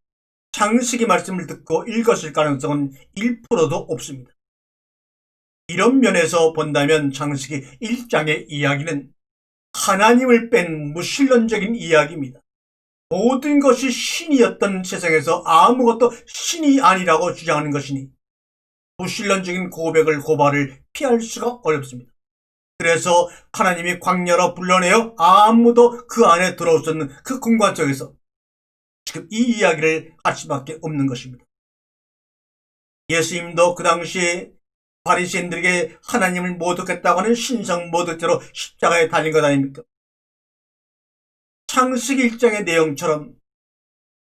창세기 말씀을 듣고 읽었을 가능성은 1%도 없습니다. 이런 면에서 본다면 창세기 1장의 이야기는 하나님을 뺀 무신론적인 이야기입니다. 모든 것이 신이었던 세상에서 아무것도 신이 아니라고 주장하는 것이니 무신론적인 고발을 피할 수가 어렵습니다. 그래서 하나님이 광야로 불러내어 아무도 그 안에 들어올 수 없는 그 공간 속에서 지금 이 이야기를 할 수밖에 없는 것입니다. 예수님도 그 당시에 바리새인들에게 하나님을 모독했다고 하는 신성 모독죄로 십자가에 달린 것 아닙니까? 창세기 1장의 내용처럼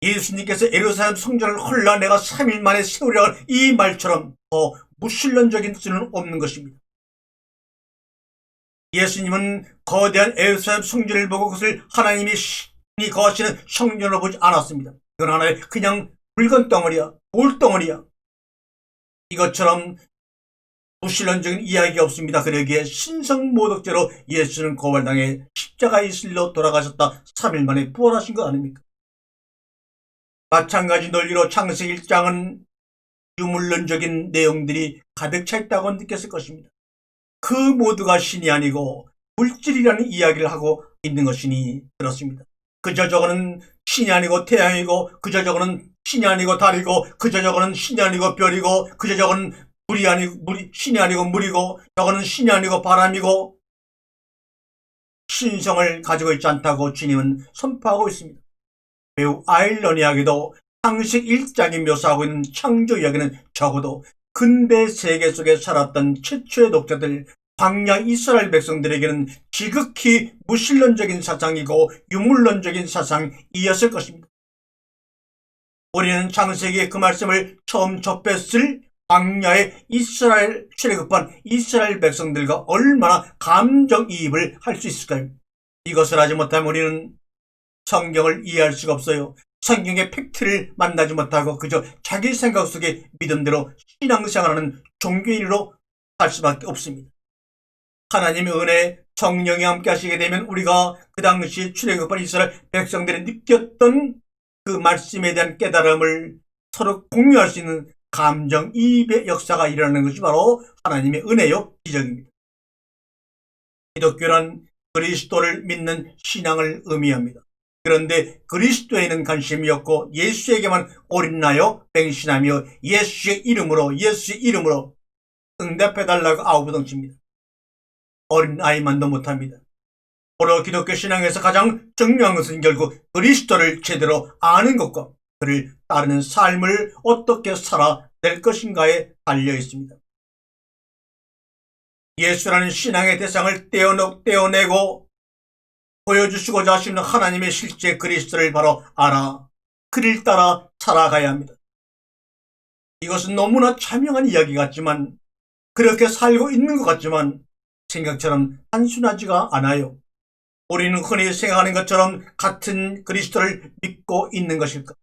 예수님께서 예루살렘 성전을 헐라 내가 3일 만에 세우려고 이 말처럼 더 무신론적인 수는 없는 것입니다. 예수님은 거대한 예루살렘 성전을 보고 그것을 하나님이 신이 거하시는 성전으로 보지 않았습니다. 그건 하나의 그냥 물건 덩어리야, 돌덩어리야. 이것처럼 무신론적인 이야기가 없습니다. 그러기에 신성모독죄로 예수는 고발당해 십자가의 실로 돌아가셨다 3일 만에 부활하신 거 아닙니까? 마찬가지 논리로 창세기 1장은 유물론적인 내용들이 가득 차 있다고 느꼈을 것입니다. 그 모두가 신이 아니고 물질이라는 이야기를 하고 있는 것이니 그렇습니다. 그저 저거는 신이 아니고 태양이고, 그저 저거는 신이 아니고 달이고, 그저 저거는 신이 아니고 별이고, 그저 저거는 신이 아니고 물이고, 저거는 신이 아니고 바람이고, 신성을 가지고 있지 않다고 주님은 선포하고 있습니다. 매우 아이러니하게도 창세기 1장이 묘사하고 있는 창조 이야기는 적어도 근대 세계 속에 살았던 최초의 독자들, 광야 이스라엘 백성들에게는 지극히 무신론적인 사상이고 유물론적인 사상이었을 것입니다. 우리는 창세기에 그 말씀을 처음 접했을 광야의 이스라엘 출애굽한 이스라엘 백성들과 얼마나 감정이입을 할 수 있을까요? 이것을 하지 못하면 우리는 성경을 이해할 수가 없어요. 성경의 팩트를 만나지 못하고 그저 자기 생각 속의 믿음대로 신앙생활하는 종교인으로 살 수밖에 없습니다. 하나님의 은혜, 성령이 함께 하시게 되면 우리가 그 당시 출애굽한 이스라엘 백성들이 느꼈던 그 말씀에 대한 깨달음을 서로 공유할 수 있는 감정이입의 역사가 일어나는 것이 바로 하나님의 은혜요 기적입니다. 기독교란 그리스도를 믿는 신앙을 의미합니다. 그런데 그리스도에는 관심이 없고 예수에게만 올인하여 맹신하며 예수의 이름으로 응답해달라고 아우성칩니다. 어린아이만도 못합니다. 바로 기독교 신앙에서 가장 중요한 것은 결국 그리스도를 제대로 아는 것과 그를 따르는 삶을 어떻게 살아낼 것인가에 달려 있습니다. 예수라는 신앙의 대상을 떼어내고 보여주시고자 하시는 하나님의 실제 그리스도를 바로 알아 그를 따라 살아가야 합니다. 이것은 너무나 자명한 이야기 같지만, 그렇게 살고 있는 것 같지만 생각처럼 단순하지가 않아요. 우리는 흔히 생각하는 것처럼 같은 그리스도를 믿고 있는 것일까?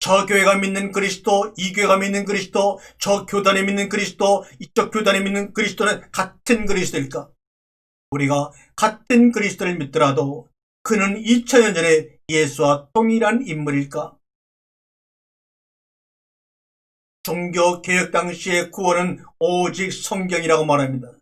저 교회가 믿는 그리스도, 이 교회가 믿는 그리스도, 저 교단이 믿는 그리스도, 이쪽 교단이 믿는 그리스도는 같은 그리스도일까? 우리가 같은 그리스도를 믿더라도 그는 2000년 전에 예수와 동일한 인물일까? 종교개혁 당시의 구원은 오직 성경이라고 말합니다.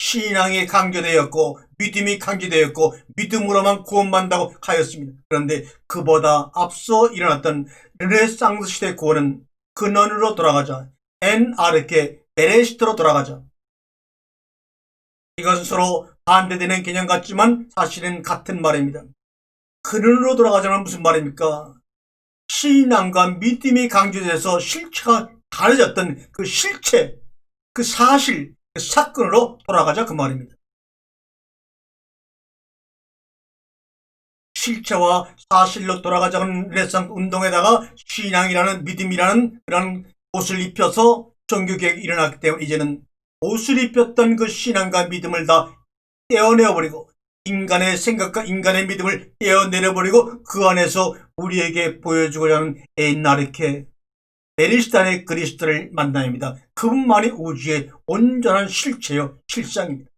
신앙이 강조되었고 믿음이 강조되었고 믿음으로만 구원받는다고 하였습니다. 그런데 그보다 앞서 일어났던 르네상스 시대 구원은 근원으로 돌아가자, 엔아르케 베레시트로 돌아가자. 이것은 서로 반대되는 개념 같지만 사실은 같은 말입니다. 근원으로 돌아가자는 무슨 말입니까? 신앙과 믿음이 강조돼서 실체가 다르졌던 그 실체, 그 사실, 그 사건으로 돌아가자 그 말입니다. 실체와 사실로 돌아가자는 르네상스 운동에다가 신앙이라는 믿음이라는 그런 옷을 입혀서 종교개혁이 일어났기 때문에 이제는 옷을 입혔던 그 신앙과 믿음을 다 떼어내어버리고 인간의 생각과 인간의 믿음을 떼어내려버리고 그 안에서 우리에게 보여주고자 하는 엔나르케 베리스탄의 그리스도를 만납니다. 그분만이 우주의 온전한 실체요 실상입니다.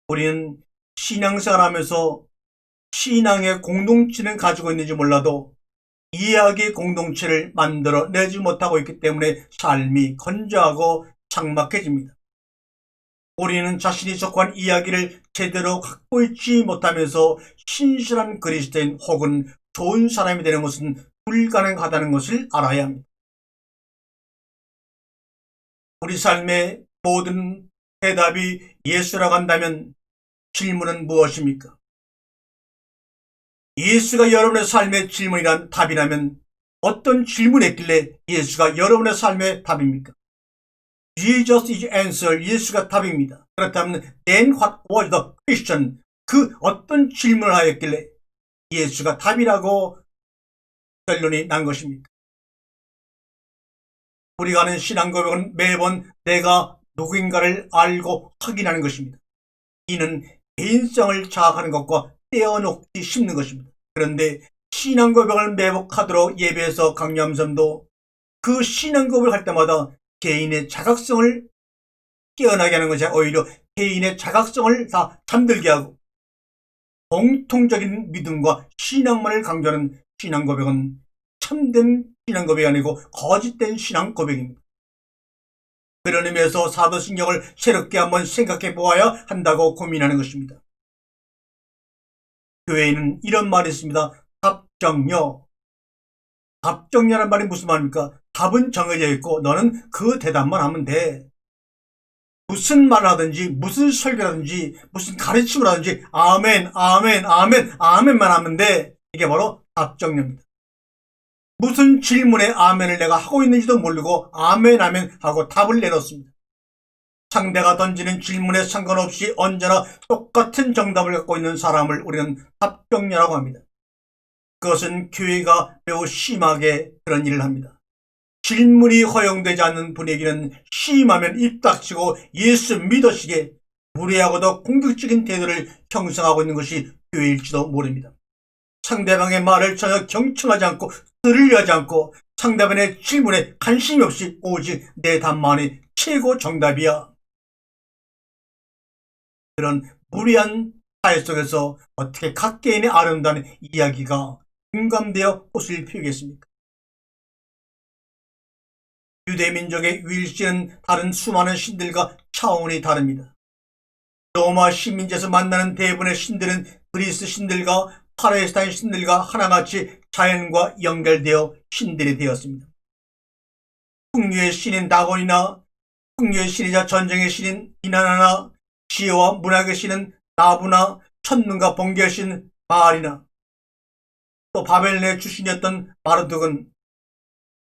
우리는 신앙생활하면서 신앙의 공동체는 가지고 있는지 몰라도 이야기의 공동체를 만들어내지 못하고 있기 때문에 삶이 건조하고 삭막해집니다. 우리는 자신이 속한 이야기를 제대로 갖고 있지 못하면서 신실한 그리스도인 혹은 좋은 사람이 되는 것은 불가능하다는 것을 알아야 합니다. 우리 삶의 모든 대답이 예수라고 한다면 질문은 무엇입니까? 예수가 여러분의 삶의 질문이란 답이라면 어떤 질문했길래 예수가 여러분의 삶의 답입니까? Jesus is answer. 예수가 답입니다. 그렇다면 then what was the question? 그 어떤 질문을 하였길래 예수가 답이라고 결론이 난 것입니까? 우리가 하는 신앙 고백은 매번 내가 누구인가를 알고 확인하는 것입니다. 이는 개인성을 자학하는 것과 떼어놓기 쉽는 것입니다. 그런데 신앙 고백을 매복하도록 예배에서 강요한 점도 그 신앙 고백을 할 때마다 개인의 자각성을 깨어나게 하는 것이 오히려 개인의 자각성을 다 잠들게 하고 공통적인 믿음과 신앙만을 강조하는 신앙 고백은 참된 신앙 고백이 아니고 거짓된 신앙 고백입니다. 그런 의미에서 사도신경을 새롭게 한번 생각해 보아야 한다고 고민하는 것입니다. 교회에는 이런 말이 있습니다. 답정여. 답정여란 말이 무슨 말입니까? 답은 정해져 있고 너는 그 대답만 하면 돼. 무슨 말을 하든지 무슨 설교라든지 무슨 가르침을 하든지 아멘 아멘 아멘 아멘만 하면 돼. 이게 바로 답정여입니다. 무슨 질문에 아멘을 내가 하고 있는지도 모르고 아멘 아멘 하고 답을 내놓습니다. 상대가 던지는 질문에 상관없이 언제나 똑같은 정답을 갖고 있는 사람을 우리는 답정여라고 합니다. 그것은 교회가 매우 심하게 그런 일을 합니다. 질문이 허용되지 않는 분위기는 심하면 입 닥치고 예수 믿으시게 무례하고도 공격적인 태도를 형성하고 있는 것이 교회일지도 모릅니다. 상대방의 말을 전혀 경청하지 않고 들으려 하지 않고 상대방의 질문에 관심이 없이 오직 내 답만이 최고 정답이야. 그런 무리한 사회 속에서 어떻게 각 개인의 아름다운 이야기가 공감되어 꽃을 피우겠습니까? 유대민족의 유일신은 다른 수많은 신들과 차원이 다릅니다. 로마 식민지에서 만나는 대부분의 신들은 그리스 신들과 팔레스타인 신들과 하나같이 자연과 연결되어 신들이 되었습니다. 풍류의 신인 다곤이나 풍류의 신이자 전쟁의 신인 이나나나 지혜와 문학의 신은 나부나 천문과 번개의 신 바알이나 또 바벨론의 주신이었던 마르둑은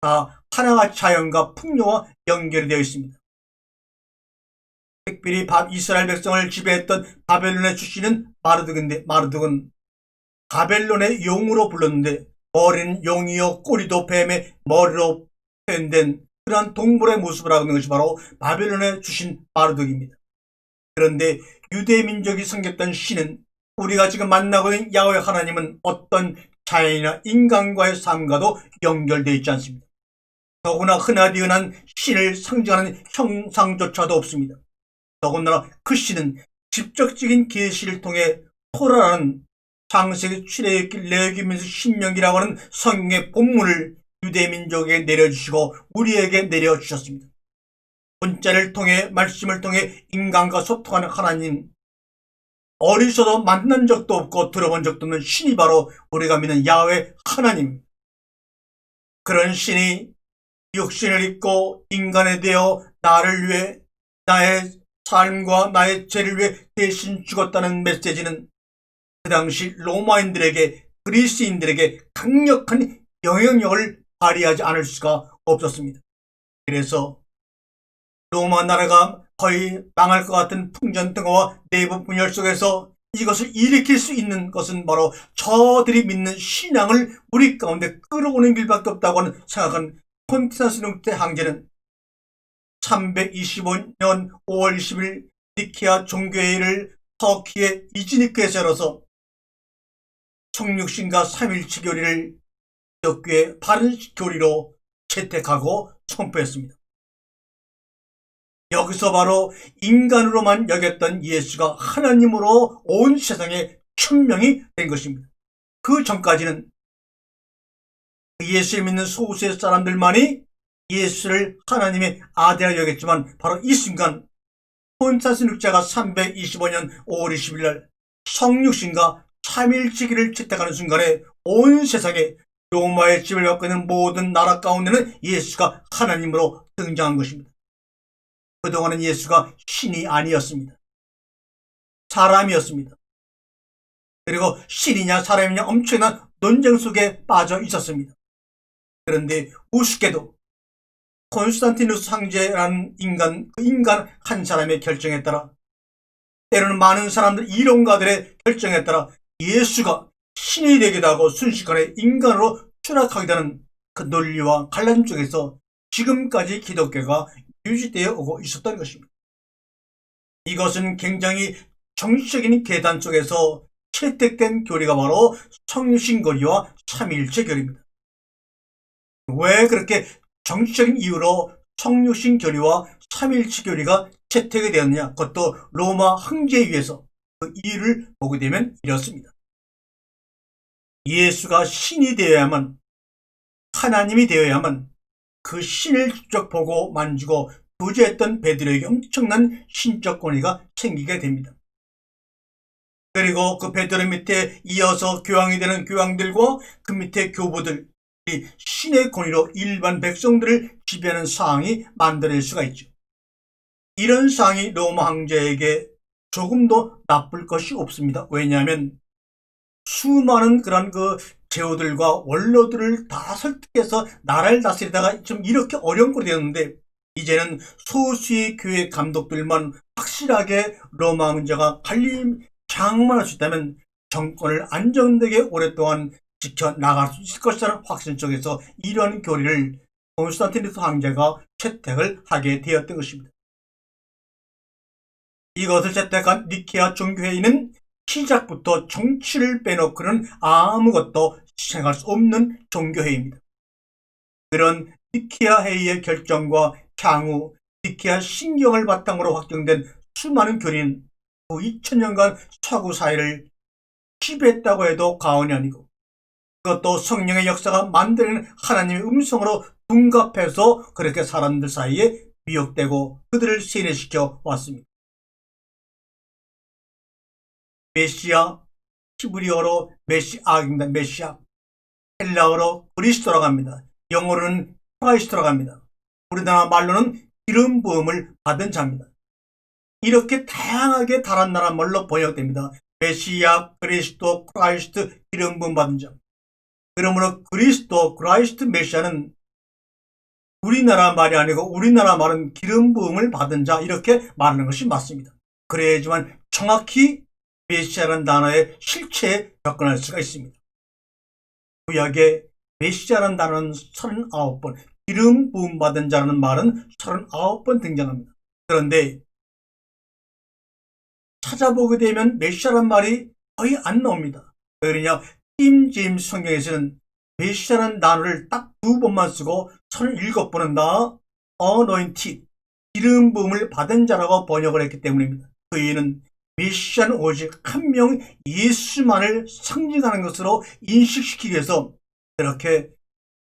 다 하나같이 자연과 풍요와 연결이 되어 있습니다. 특별히 이스라엘 백성을 지배했던 바벨론의 주신은 마르둑인데 마르둑은 바벨론의 용으로 불렀는데 머리는 용이요 꼬리도 뱀의 머리로 표현된 그러한 동물의 모습을 하고 있는 것이 바로 바벨론의 주신 마르둑입니다. 그런데 유대민족이 섬겼던 신은 우리가 지금 만나고 있는 야훼 하나님은 어떤 자연이나 인간과의 삶과도 연결되어 있지 않습니다. 더구나 흔하디 흔한 신을 상징하는 형상조차도 없습니다. 더군다나 그 신은 직접적인 계시를 통해 토라라는 창세기 출애굽기 레위기면서 신명기라고 하는 성경의 본문을 유대민족에게 내려주시고 우리에게 내려주셨습니다. 문자를 통해 말씀을 통해 인간과 소통하는 하나님, 어리서도 만난 적도 없고 들어본 적도 없는 신이 바로 우리가 믿는 야훼 하나님. 그런 신이 육신을 입고 인간에 대하여 나를 위해 나의 삶과 나의 죄를 위해 대신 죽었다는 메시지는 그 당시 로마인들에게 그리스인들에게 강력한 영향력을 발휘하지 않을 수가 없었습니다. 그래서 로마 나라가 거의 망할 것 같은 풍전등화와 내부 분열 속에서 이것을 일으킬 수 있는 것은 바로 저들이 믿는 신앙을 우리 가운데 끌어오는 길밖에 없다고 하는 생각한 콘스탄티누스 때 황제는 325년 5월 20일 니케아 종교회의를 터키의 이즈니크에서 열어서 성육신과 삼일치 교리를 기독교의 바른 교리로 채택하고 선포했습니다. 여기서 바로 인간으로만 여겼던 예수가 하나님으로 온 세상에 천명이 된 것입니다. 그 전까지는 예수를 믿는 소수의 사람들만이 예수를 하나님의 아들이라 여겼지만 바로 이 순간 콘스탄티누스 늑자가 325년 5월 20일 날 성육신과 삼일치기를 채택하는 순간에 온 세상에 로마의 지배를 받고 있는 모든 나라 가운데는 예수가 하나님으로 등장한 것입니다. 그동안은 예수가 신이 아니었습니다. 사람이었습니다. 그리고 신이냐 사람이냐 엄청난 논쟁 속에 빠져 있었습니다. 그런데 우습게도 콘스탄티누스 황제라는 그 인간 한 사람의 결정에 따라 때로는 많은 사람들 이론가들의 결정에 따라 예수가 신이 되기도 하고 순식간에 인간으로 추락하게 되는 그 논리와 관련 쪽에서 지금까지 기독교가 유지되어 오고 있었던 것입니다. 이것은 굉장히 정치적인 계단 속에서 채택된 교리가 바로 성육신교리와 삼위일체 교리입니다. 왜 그렇게 정치적인 이유로 성육신교리와 삼위일체 교리가 채택이 되었느냐? 그것도 로마 황제에 의해서. 그 이유를 보게 되면 이렇습니다. 예수가 신이 되어야만, 하나님이 되어야만 그 신을 직접 보고 만지고 교제했던 베드로에게 엄청난 신적 권위가 생기게 됩니다. 그리고 그 베드로 밑에 이어서 교황이 되는 교황들과 그 밑에 교부들이 신의 권위로 일반 백성들을 지배하는 상황이 만들어질 수가 있죠. 이런 상황이 로마 황제에게 조금도 나쁠 것이 없습니다. 왜냐하면 수많은 그런 그 제후들과 원로들을 다 설득해서 나라를 다스리다가 좀 이렇게 어려운 꼴이 되었는데, 이제는 소수의 교회 감독들만 확실하게 로마 황제가 관리 장만할 수 있다면 정권을 안정되게 오랫동안 지켜나갈 수 있을 것이라는 확신 속에서 이러한 교리를 콘스탄티누스 황제가 채택을 하게 되었던 것입니다. 이것을 채택한 니케아 종교회의는 시작부터 정치를 빼놓고는 아무것도 생각할 수 없는 종교회의입니다. 그런 니케아 회의의 결정과 향후 니케아 신경을 바탕으로 확정된 수많은 교리는 그 2000년간 서구 사회를 지배했다고 해도 과언이 아니고, 그것도 성령의 역사가 만드는 하나님의 음성으로 둔갑해서 그렇게 사람들 사이에 미혹되고 그들을 세뇌시켜 왔습니다. 메시아, 히브리어로 메시아입니다. 메시아. 헬라어로 그리스도라고 합니다. 영어로는 크라이스트라고 합니다. 우리나라 말로는 기름 부음을 받은 자입니다. 이렇게 다양하게 다른 나라 말로 번역됩니다. 메시아, 그리스도, 크라이스트, 기름 부음 받은 자. 그러므로 그리스도, 크라이스트, 메시아는 우리나라 말이 아니고 우리나라 말은 기름 부음을 받은 자, 이렇게 말하는 것이 맞습니다. 그래야지만 정확히 메시아라는 단어의 실체에 접근할 수가 있습니다. 구약에 메시아라는 단어는 39번, 기름 부음 받은 자라는 말은 39번 등장합니다. 그런데 찾아보게 되면 메시아라는 말이 거의 안 나옵니다. 왜 그러냐? 킹 제임스 성경에서는 메시아라는 단어를 딱 2번만 쓰고 37번은 다 anointed, 기름 부음을 받은 자라고 번역을 했기 때문입니다. 그 이유는 메시아는 오직 한 명 예수만을 상징하는 것으로 인식시키기 위해서 그렇게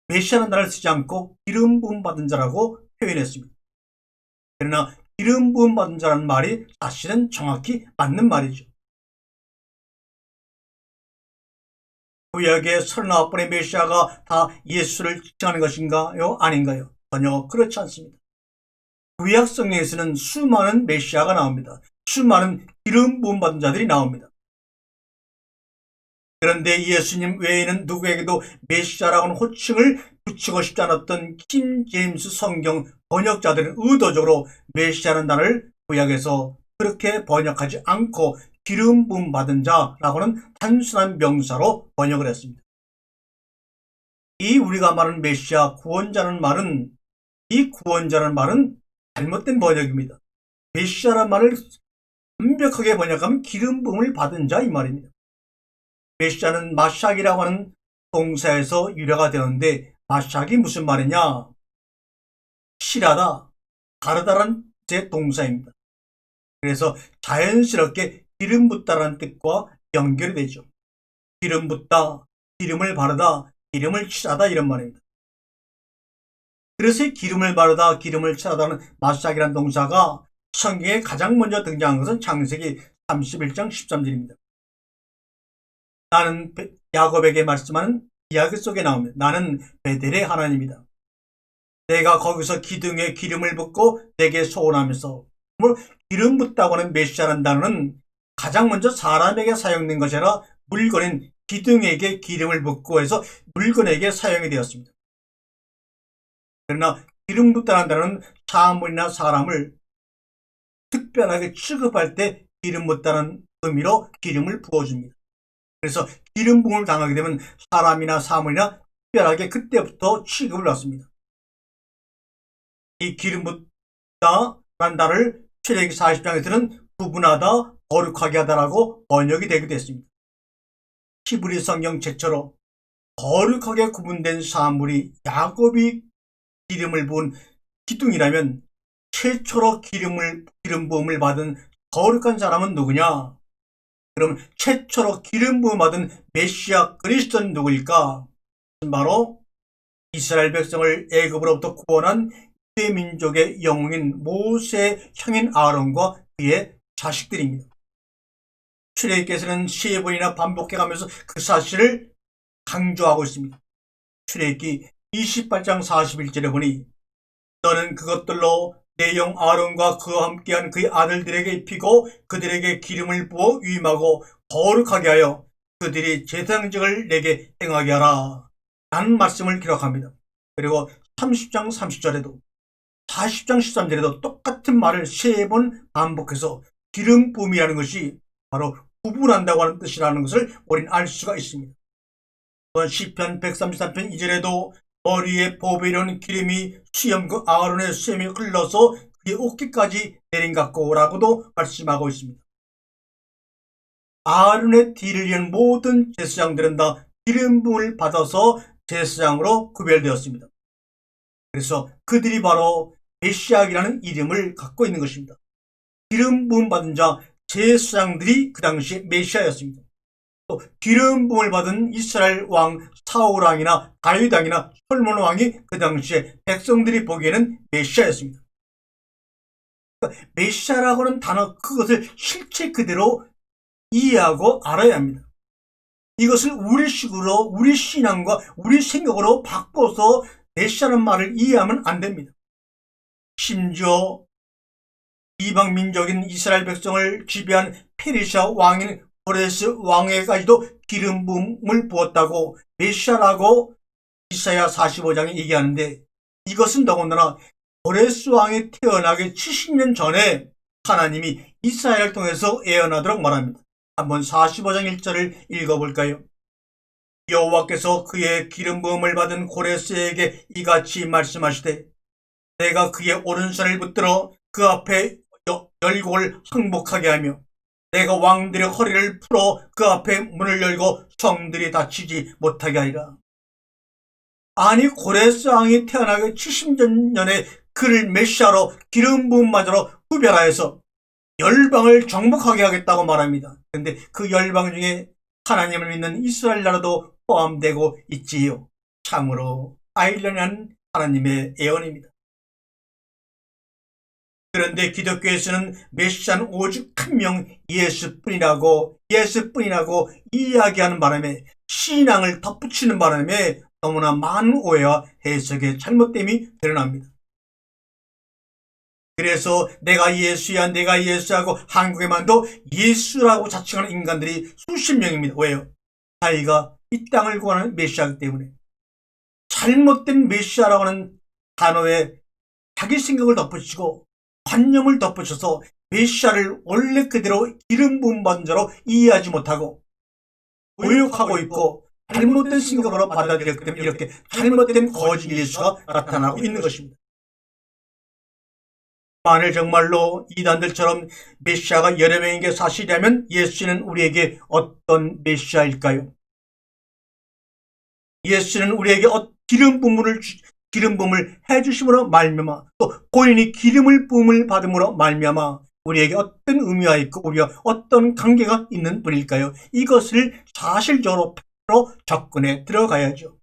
메시아라는 단어를 쓰지 않고 기름 부음 받은 자라고 표현했습니다. 그러나 기름 부음 받은 자라는 말이 사실은 정확히 맞는 말이죠. 구약의 39번의 메시아가 다 예수를 지칭하는 것인가요? 아닌가요? 전혀 그렇지 않습니다. 구약 성경에서는 수많은 메시아가 나옵니다. 수많은 기름 부음 받은 자들이 나옵니다. 그런데 예수님 외에는 누구에게도 메시아라고는 호칭을 붙이고 싶지 않았던 킹 제임스 성경 번역자들은 의도적으로 메시아라는 단어를 구약에서 그렇게 번역하지 않고 기름 부음 받은 자라고는 단순한 명사로 번역을 했습니다. 이 우리가 말하는 메시아, 구원자라는 말은, 이 구원자라는 말은 잘못된 번역입니다. 메시아라는 말을 완벽하게 번역하면 기름 부음을 받은 자, 이 말입니다. 메시아는 마샥이라고 하는 동사에서 유래가 되는데, 마샥이 무슨 말이냐? 실하다, 다르다란 제 동사입니다. 그래서 자연스럽게 기름 붓다라는 뜻과 연결이 되죠. 기름 붓다, 기름을 바르다, 기름을 칠하다, 이런 말입니다. 그래서 기름을 바르다, 기름을 칠하다는 마샥이라는 동사가 성경에 가장 먼저 등장한 것은 창세기 31장 13절입니다. 나는 야곱에게 말씀하는 이야기 속에 나옵니다. 나는 베델의 하나님이다. 내가 거기서 기둥에 기름을 붓고 내게 소원하면서, 기름 붓다고 하는 메시아라는 단어는 가장 먼저 사람에게 사용된 것이 아니라 물건인 기둥에게 기름을 붓고 해서 물건에게 사용이 되었습니다. 그러나 기름 붓다는 단어는 사물이나 사람을 특별하게 취급할 때 기름 붓다는 의미로 기름을 부어줍니다. 그래서 기름 부음을 당하게 되면 사람이나 사물이나 특별하게 그때부터 취급을 받습니다. 이 기름 붓다라는 단어를 출애굽기 40장에서는 구분하다, 거룩하게 하다라고 번역이 되기도 했습니다. 히브리 성경 최초로 거룩하게 구분된 사물이 야곱이 기름을 부은 기둥이라면 최초로 기름 부음을 받은 거룩한 사람은 누구냐? 그럼 최초로 기름 부음 받은 메시아 그리스도는 누구일까? 바로 이스라엘 백성을 애굽으로부터 구원한 유대 민족의 영웅인 모세의 형인 아론과 그의 자식들입니다. 출애굽기에서는 세 번이나 반복해가면서 그 사실을 강조하고 있습니다. 출애굽기 28장 41절에 보니 너는 그것들로 내 영 아론과 그와 함께한 그의 아들들에게 입히고 그들에게 기름을 부어 위임하고 거룩하게 하여 그들이 제사장직을 내게 행하게 하라 라는 말씀을 기록합니다. 그리고 30장 30절에도 40장 13절에도 똑같은 말을 3번 반복해서 기름 부음이라는 것이 바로 구분한다고 하는 뜻이라는 것을 우리는 알 수가 있습니다. 또한 시편 133편 2절에도 머리에 보배로운 기름이 수염 아론의 수염이 흘러서 그의 어깨까지 내린 같고 라고도 말씀하고 있습니다. 아론의 뒤를 이은 모든 제사장들은 다 기름 부음을 받아서 제사장으로 구별되었습니다. 그래서 그들이 바로 메시아이라는 이름을 갖고 있는 것입니다. 기름 부음 받은 자 제사장들이 그 당시에 메시아였습니다. 또 기름 부음을 받은 이스라엘 왕 사울 왕이나 다윗 왕이나 솔몬 왕이 그 당시에 백성들이 보기에는 메시아였습니다. 그러니까 메시아라고 하는 단어 그것을 실체 그대로 이해하고 알아야 합니다. 이것을 우리식으로 우리 신앙과 우리 생각으로 바꿔서 메시아라는 말을 이해하면 안 됩니다. 심지어 이방 민족인 이스라엘 백성을 지배한 페르시아 왕인 고레스 왕에게까지도 기름 부음을 부었다고 메시아라고 이사야 45장에 얘기하는데 이것은 더군다나 고레스 왕이 태어나기 70년 전에 하나님이 이사야를 통해서 예언하도록 말합니다. 한번 45장 1절을 읽어볼까요? 여호와께서 그의 기름 부음을 받은 고레스에게 이같이 말씀하시되 내가 그의 오른손을 붙들어 그 앞에 열곡을 항복하게 하며 내가 왕들의 허리를 풀어 그 앞에 문을 열고 성들이 닫히지 못하게 하리라. 아니 고레스 왕이 태어나기 70년에 그를 메시아로 기름 부음마저로 구별하여서 열방을 정복하게 하겠다고 말합니다. 그런데 그 열방 중에 하나님을 믿는 이스라엘 나라도 포함되고 있지요. 참으로 아이러니한 하나님의 예언입니다. 그런데 기독교에서는 메시아는 오직 한 명 예수뿐이라고 이야기하는 바람에 신앙을 덧붙이는 바람에 너무나 많은 오해와 해석의 잘못됨이 드러납니다. 그래서 내가 예수하고 한국에만도 예수라고 자칭하는 인간들이 수십 명입니다. 왜요? 자기가 이 땅을 구하는 메시아이기 때문에 잘못된 메시아라고 하는 단어에 자기 생각을 덧붙이고 관념을 덧붙여서 메시아를 원래 그대로 기름 부음 받은 자로 이해하지 못하고 모욕하고 있고 잘못된 생각으로 받아들였기 때문에 이렇게 잘못된 거짓 예수가 나타나고 있는 것입니다. 만일 정말로 이단들처럼 메시아가 여러 명인 게 사실이라면 예수는 우리에게 어떤 메시아일까요? 예수는 우리에게 기름 부음을 해주심으로 말미암아 또 본인이 기름을 부음을 받음으로 말미암아 우리에게 어떤 의미가 있고 우리와 어떤 관계가 있는 분일까요? 이것을 사실적으로 접근해 들어가야죠.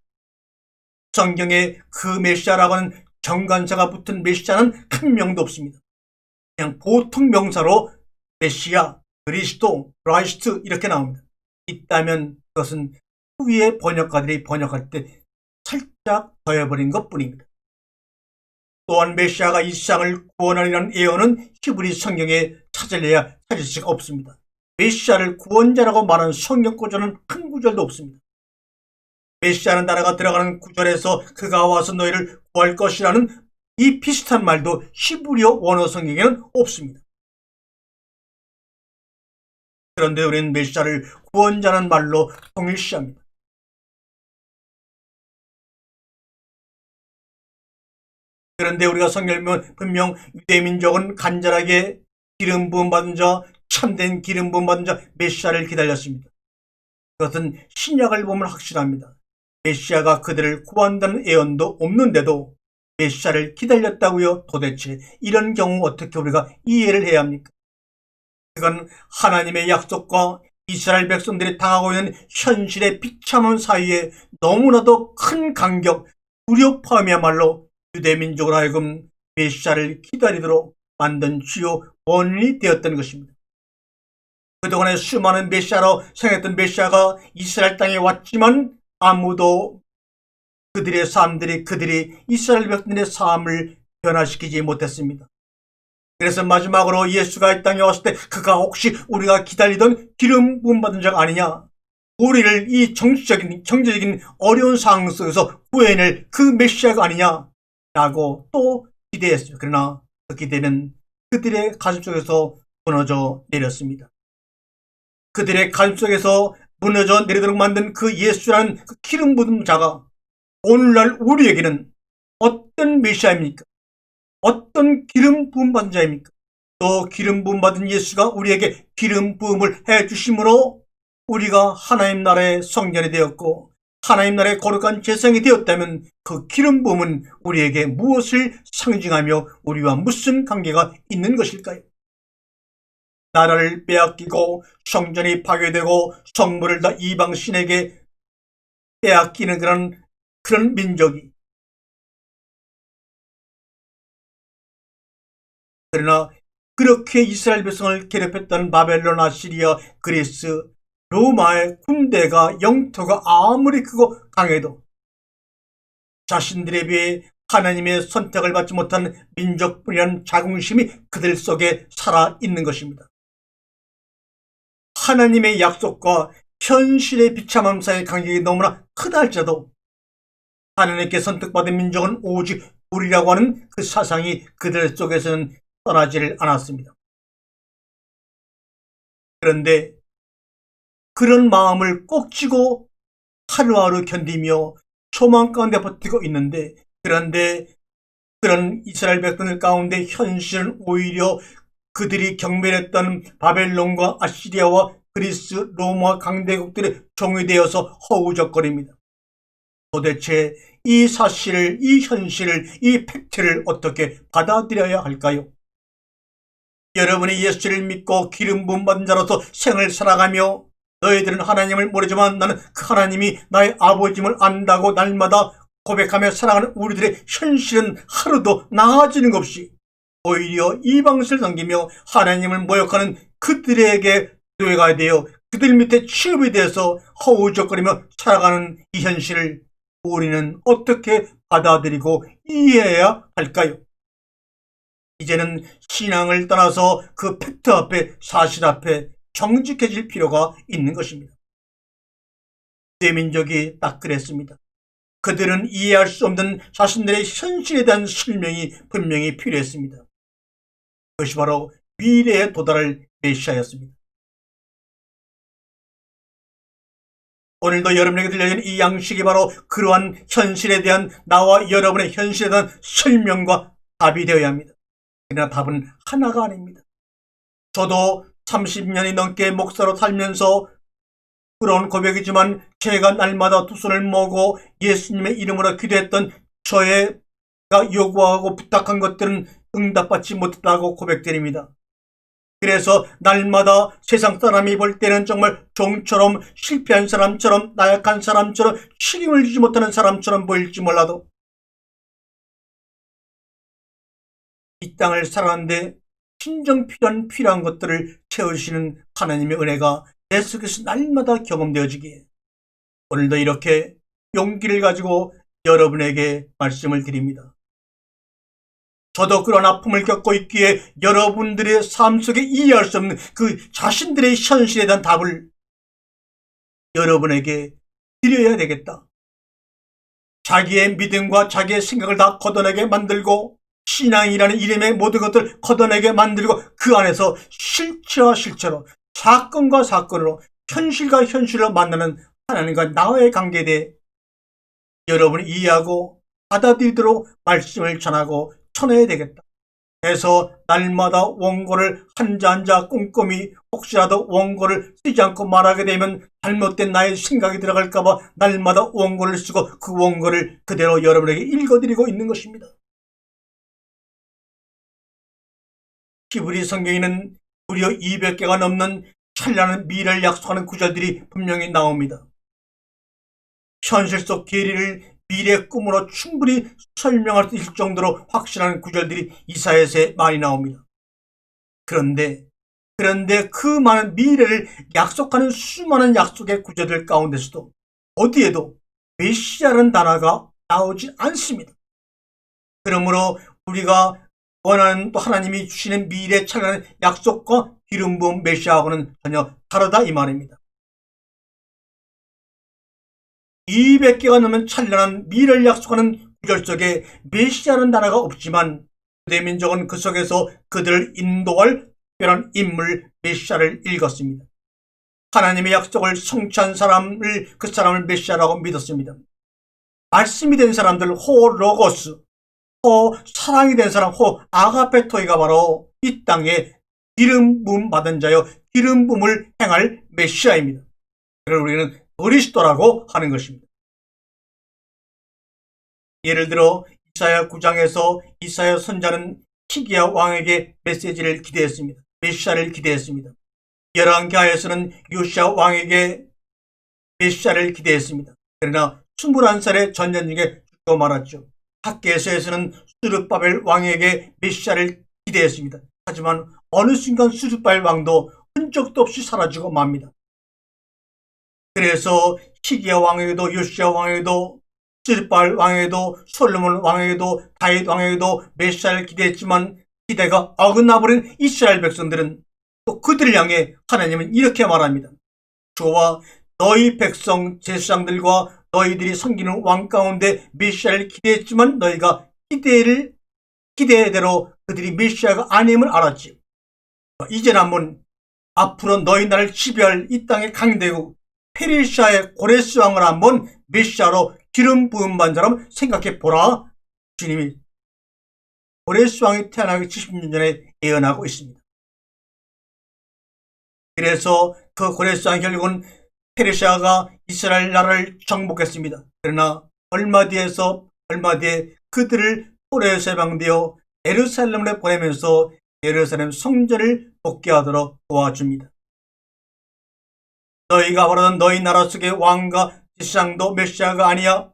성경에 그 메시아라고 하는 정관사가 붙은 메시아는 한 명도 없습니다. 그냥 보통 명사로 메시아, 그리스도, 크라이스트 이렇게 나옵니다. 있다면 그것은 후에 번역가들이 번역할 때 살짝 더해버린 것뿐입니다. 또한 메시아가 이 세상을 구원하리라는 예언은 히브리 성경에 찾을 수가 없습니다. 메시아를 구원자라고 말하는 성경 구절은 한 구절도 없습니다. 메시아는 나라가 들어가는 구절에서 그가 와서 너희를 구할 것이라는 이 비슷한 말도 히브리어 원어 성경에는 없습니다. 그런데 우리는 메시아를 구원자라는 말로 통일시합니다. 그런데 우리가 성경을 보면 분명 유대민족은 간절하게 기름 부음 받은 자, 참된 기름 부음 받은 자 메시아를 기다렸습니다. 그것은 신약을 보면 확실합니다. 메시아가 그들을 구한다는 예언도 없는데도 메시아를 기다렸다고요? 도대체 이런 경우 어떻게 우리가 이해를 해야 합니까? 그건 하나님의 약속과 이스라엘 백성들이 당하고 있는 현실의 비참한 사이에 너무나도 큰 간격, 불협화음이야말로 유대민족으로 하여금 메시아를 기다리도록 만든 주요 원인이 되었던 것입니다. 그동안에 수많은 메시아로 생각했던 메시아가 이스라엘 땅에 왔지만 아무도 그들이 이스라엘 백성들의 삶을 변화시키지 못했습니다. 그래서 마지막으로 예수가 이 땅에 왔을 때 그가 혹시 우리가 기다리던 기름 부음 받은 자 아니냐, 우리를 이 경제적인 어려운 상황 속에서 구해낼 그 메시아가 아니냐라고 또 기대했어요. 그러나 그 기대는 그들의 가슴 속에서 무너져 내렸습니다. 그들의 가슴 속에서 무너져 내리도록 만든 그 예수라는 그 기름 부은 자가 오늘날 우리에게는 어떤 메시아입니까? 어떤 기름 부음 받은 자입니까? 또 기름 부음 받은 예수가 우리에게 기름 부음을 해 주심으로 우리가 하나님 나라의 성전이 되었고 하나님 나라의 거룩한 제사장이 되었다면 그 기름 부음은 우리에게 무엇을 상징하며 우리와 무슨 관계가 있는 것일까요? 나라를 빼앗기고 성전이 파괴되고 성물을 다 이방 신에게 빼앗기는 그런 민족이, 그러나 그렇게 이스라엘 백성을 괴롭혔던 바벨론, 아시리아, 그리스, 로마의 군대가 영토가 아무리 크고 강해도 자신들에 비해 하나님의 선택을 받지 못한 민족뿐이라는 자긍심이 그들 속에 살아있는 것입니다. 하나님의 약속과 현실의 비참함 사이의 간격이 너무나 크다 할지라도 하나님께 선택받은 민족은 오직 우리라고 하는 그 사상이 그들 속에서는 떠나지를 않았습니다. 그런데 그런 마음을 꼭 쥐고 하루하루 견디며 소망 가운데 버티고 있는데, 그런데 그런 이스라엘 백성들 가운데 현실은 오히려 그들이 경멸했던 바벨론과 아시리아와 그리스, 로마 강대국들의 종이 되어서 허우적거립니다. 도대체 이 사실을, 이 현실을, 이 팩트를 어떻게 받아들여야 할까요? 여러분이 예수를 믿고 기름 부음 받은 자로서 생을 살아가며 너희들은 하나님을 모르지만 나는 그 하나님이 나의 아버지임을 안다고 날마다 고백하며 살아가는 우리들의 현실은 하루도 나아지는 것 없이 오히려 이방신을 섬기며 하나님을 모욕하는 그들에게 노예가 되어 그들 밑에 취업이 되어서 허우적거리며 살아가는 이 현실을 우리는 어떻게 받아들이고 이해해야 할까요? 이제는 신앙을 떠나서 그 팩트 앞에, 사실 앞에 정직해질 필요가 있는 것입니다. 대민족이 딱 그랬습니다. 그들은 이해할 수 없는 자신들의 현실에 대한 설명이 분명히 필요했습니다. 그것이 바로 미래에 도달할 메시아였습니다. 오늘도 여러분에게 들려진 이 양식이 바로 그러한 현실에 대한, 나와 여러분의 현실에 대한 설명과 답이 되어야 합니다. 그러나 답은 하나가 아닙니다. 저도 30년이 넘게 목사로 살면서 그런 고백이지만 제가 날마다 두 손을 모으고 예수님의 이름으로 기도했던 저희가 요구하고 부탁한 것들은 응답받지 못했다고 고백드립니다. 그래서 날마다 세상 사람이 볼 때는 정말 종처럼, 실패한 사람처럼, 나약한 사람처럼, 책임을 지지 못하는 사람처럼 보일지 몰라도 이 땅을 살아가는데 진정 필요한 것들을 채우시는 하나님의 은혜가 내 속에서 날마다 경험되어지기에 오늘도 이렇게 용기를 가지고 여러분에게 말씀을 드립니다. 저도 그런 아픔을 겪고 있기에 여러분들의 삶 속에 이해할 수 없는 그 자신들의 현실에 대한 답을 여러분에게 드려야 되겠다. 자기의 믿음과 자기의 생각을 다 걷어내게 만들고 신앙이라는 이름의 모든 것들을 걷어내게 만들고 그 안에서 실체와 실체로, 사건과 사건으로, 현실과 현실로 만나는 하나님과 나와의 관계에 대해 여러분이 이해하고 받아들이도록 말씀을 전하고 전해야 되겠다. 해서 날마다 원고를 한자 한자 꼼꼼히 혹시라도 원고를 쓰지 않고 말하게 되면 잘못된 나의 생각이 들어갈까봐 날마다 원고를 쓰고 그 원고를 그대로 여러분에게 읽어드리고 있는 것입니다. 히브리 성경에는 무려 200개가 넘는 찬란한 미래를 약속하는 구절들이 분명히 나옵니다. 현실 속 계리를 미래의 꿈으로 충분히 설명할 수 있을 정도로 확실한 구절들이 이사야서에 많이 나옵니다. 그런데 그 많은 미래를 약속하는 수많은 약속의 구절들 가운데서도 어디에도 메시아라는 단어가 나오지 않습니다. 그러므로 우리가 원하는 또 하나님이 주시는 미래 찬란한 약속과 기름 부은 메시아하고는 전혀 다르다 이 말입니다. 200개가 넘는 찬란한 미래를 약속하는 구절 속에 메시아라는 단어가 없지만 유대 민족은 그 속에서 그들을 인도할 특별한 인물 메시아를 읽었습니다. 하나님의 약속을 성취한 사람을 그 사람을 메시아라고 믿었습니다. 말씀이 된 사람들 호 로고스, 호 사랑이 된 사람 호 아가페토이가 바로 이 땅에 기름 부음 받은 자여 기름 부음을 행할 메시아입니다. 그걸 우리는 그리스도라고 하는 것입니다. 예를 들어 이사야 9장에서 이사야 선자는 시기야 왕에게 메시지를 기대했습니다. 메시아를 기대했습니다. 열왕기하에서는 요시야 왕에게 메시아를 기대했습니다. 그러나 21살의 전쟁 중에 죽고 말았죠. 학개서에서는 스룹바벨 왕에게 메시아를 기대했습니다. 하지만 어느 순간 스룹바벨 왕도 흔적도 없이 사라지고 맙니다. 그래서 시기야 왕에게도 요시야 왕에게도 스룹바벨 왕에게도 솔로몬 왕에게도 다윗 왕에게도 메시아를 기대했지만 기대가 어긋나버린 이스라엘 백성들은 또 그들을 향해 하나님은 이렇게 말합니다. 저와 너희 백성 제사장들과 너희들이 섬기는 왕 가운데 메시아를 기대했지만 너희가 기대대로 그들이 메시아가 아님을 알았지. 이제는 한번 앞으로 너희 나라를 지배할 이 땅의 강대국 페르시아의 고레스 왕을 한번 메시아로 기름 부음 받은 사람 생각해 보라. 주님이 고레스 왕이 태어나기 70년 전에 예언하고 있습니다. 그래서 그 고레스 왕 결국은 페르시아가 이스라엘 나라를 정복했습니다. 그러나 얼마 뒤에 그들을 포로에서 해방되어 예루살렘에 보내면서 예루살렘 성전을 복귀하도록 도와줍니다. 너희가 바라던 너희 나라 속의 왕과 제사장도 메시아가 아니야?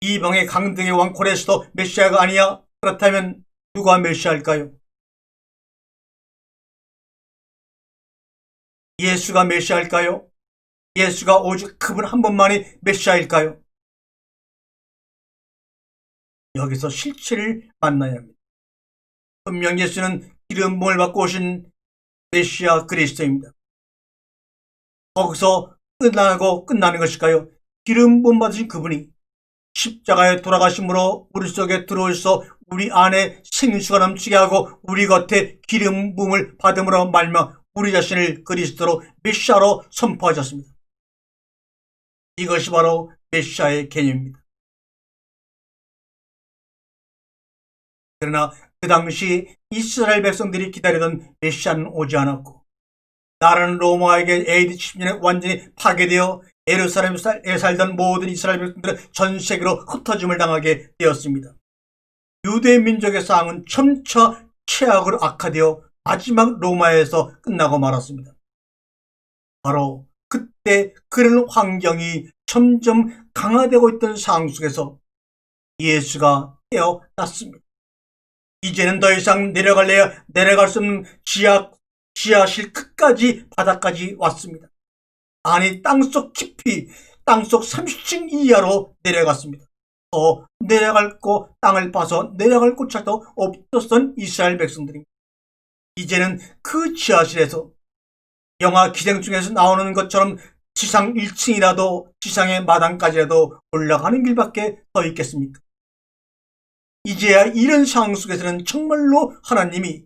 이방의 강등의 왕 고레스도 메시아가 아니야? 그렇다면 누가 메시아일까요? 예수가 메시아일까요? 예수가 오직 그분 한 분만이 메시아일까요? 여기서 실체를 만나야 합니다. 분명 예수는 기름 부음을 받고 오신 메시아 그리스도입니다. 거기서 끝나는 것일까요? 기름 부음 받으신 그분이 십자가에 돌아가심으로 우리 속에 들어오셔서 우리 안에 생수가 넘치게 하고 우리 겉에 기름 부음을 받음으로 말미암아 우리 자신을 그리스도로 메시아로 선포하셨습니다. 이것이 바로 메시아의 개념입니다. 그러나 그 당시 이스라엘 백성들이 기다리던 메시아는 오지 않았고 나라는 로마에게 AD 70년에 완전히 파괴되어 예루살렘에 살던 모든 이스라엘 백성들은 전 세계로 흩어짐을 당하게 되었습니다. 유대 민족의 상은 점차 최악으로 악화되어 마지막 로마에서 끝나고 말았습니다. 바로 그때 그런 환경이 점점 강화되고 있던 상황 속에서 예수가 태어났습니다. 이제는 더 이상 내려갈 수 없는 지하실 끝까지 바닥까지 왔습니다. 아니 땅속 깊이 땅속 30층 이하로 내려갔습니다. 더 내려갈 곳 땅을 파서 내려갈 곳조차도 없었던 이스라엘 백성들입니다. 이제는 그 지하실에서 영화 기생충에서 나오는 것처럼 지상 1층이라도 지상의 마당까지라도 올라가는 길밖에 더 있겠습니까? 이제야 이런 상황 속에서는 정말로 하나님이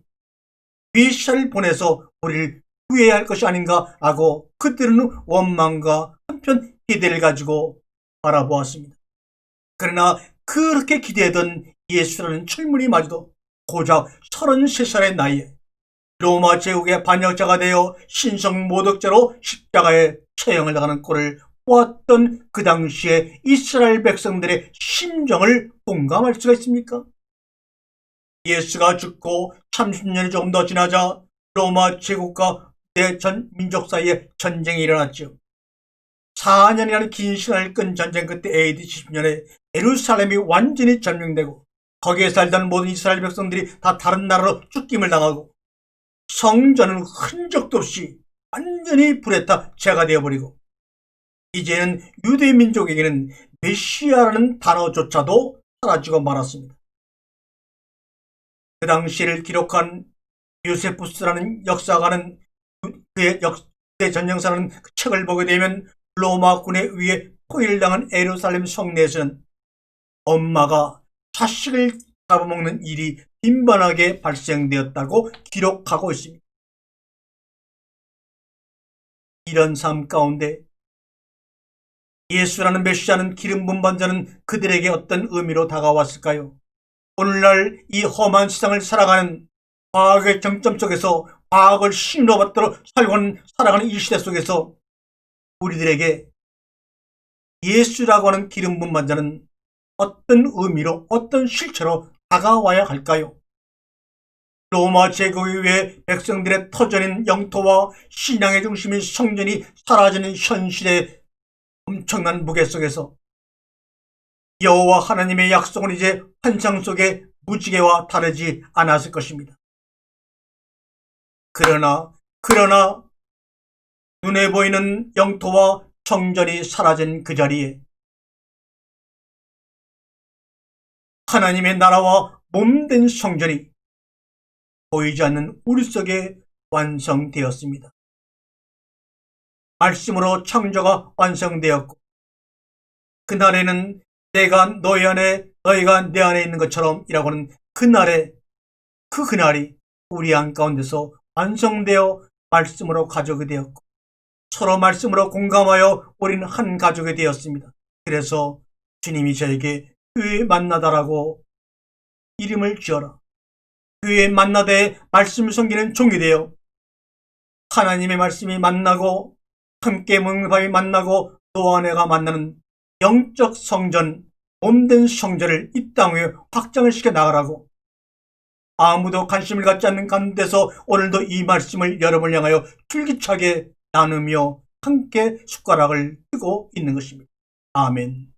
메시아를 보내서 우리를 구해야 할 것이 아닌가라고 그들은 원망과 한편 기대를 가지고 바라보았습니다. 그러나 그렇게 기대하던 예수라는 철문이 마저도 고작 33살의 나이에 로마 제국의 반역자가 되어 신성 모독죄로 십자가에 처형을 당하는 꼴을 보았던 그 당시에 이스라엘 백성들의 심정을 공감할 수가 있습니까? 예수가 죽고 30년이 조금 더 지나자 로마 제국과 대전 민족 사이에 전쟁이 일어났죠. 4년이라는 긴 시간을 끈 전쟁 끝에 AD 70년에 예루살렘이 완전히 점령되고 거기에 살던 모든 이스라엘 백성들이 다 다른 나라로 쫓김을 당하고 성전은 흔적도 없이 완전히 불에 타 재가 되어버리고 이제는 유대 민족에게는 메시아라는 단어조차도 사라지고 말았습니다. 그 당시를 기록한 요세푸스라는 역사가는 그의 역대 전쟁사라는 그 책을 보게 되면 로마군에 의해 포위당한 예루살렘 성내에서는 엄마가 자식을 잡아먹는 일이 빈번하게 발생되었다고 기록하고 있습니다. 이런 삶 가운데 예수라는 메시아는 기름 부은 반자는 그들에게 어떤 의미로 다가왔을까요? 오늘날 이 험한 세상을 살아가는 과학의 정점 속에서 과학을 신으로 받들어 살아가는 이 시대 속에서 우리들에게 예수라고 하는 기름 부은 반자는 어떤 의미로 어떤 실체로 다가와야 할까요? 로마 제국에 의해 백성들의 터전인 영토와 신앙의 중심인 성전이 사라지는 현실의 엄청난 무게 속에서 여호와 하나님의 약속은 이제 환상 속의 무지개와 다르지 않았을 것입니다. 그러나 눈에 보이는 영토와 성전이 사라진 그 자리에 하나님의 나라와 몸된 성전이 보이지 않는 우리 속에 완성되었습니다. 말씀으로 창조가 완성되었고 그날에는 내가 너희 안에 너희가 내 안에 있는 것처럼 이라고는 그날이 우리 안 가운데서 완성되어 말씀으로 가족이 되었고 서로 말씀으로 공감하여 우리는 한 가족이 되었습니다. 그래서 주님이 저에게 교회 만나다라고 이름을 지어라. 교회 만나되 말씀을 섬기는 종이 되어 하나님의 말씀이 만나고 함께 묵묵하게 만나고 너와 내가 만나는 영적 성전, 몸된 성전을 이 땅 위에 확장을 시켜 나가라고 아무도 관심을 갖지 않는 가운데서 오늘도 이 말씀을 여러분을 향하여 줄기차게 나누며 함께 숟가락을 뜨고 있는 것입니다. 아멘.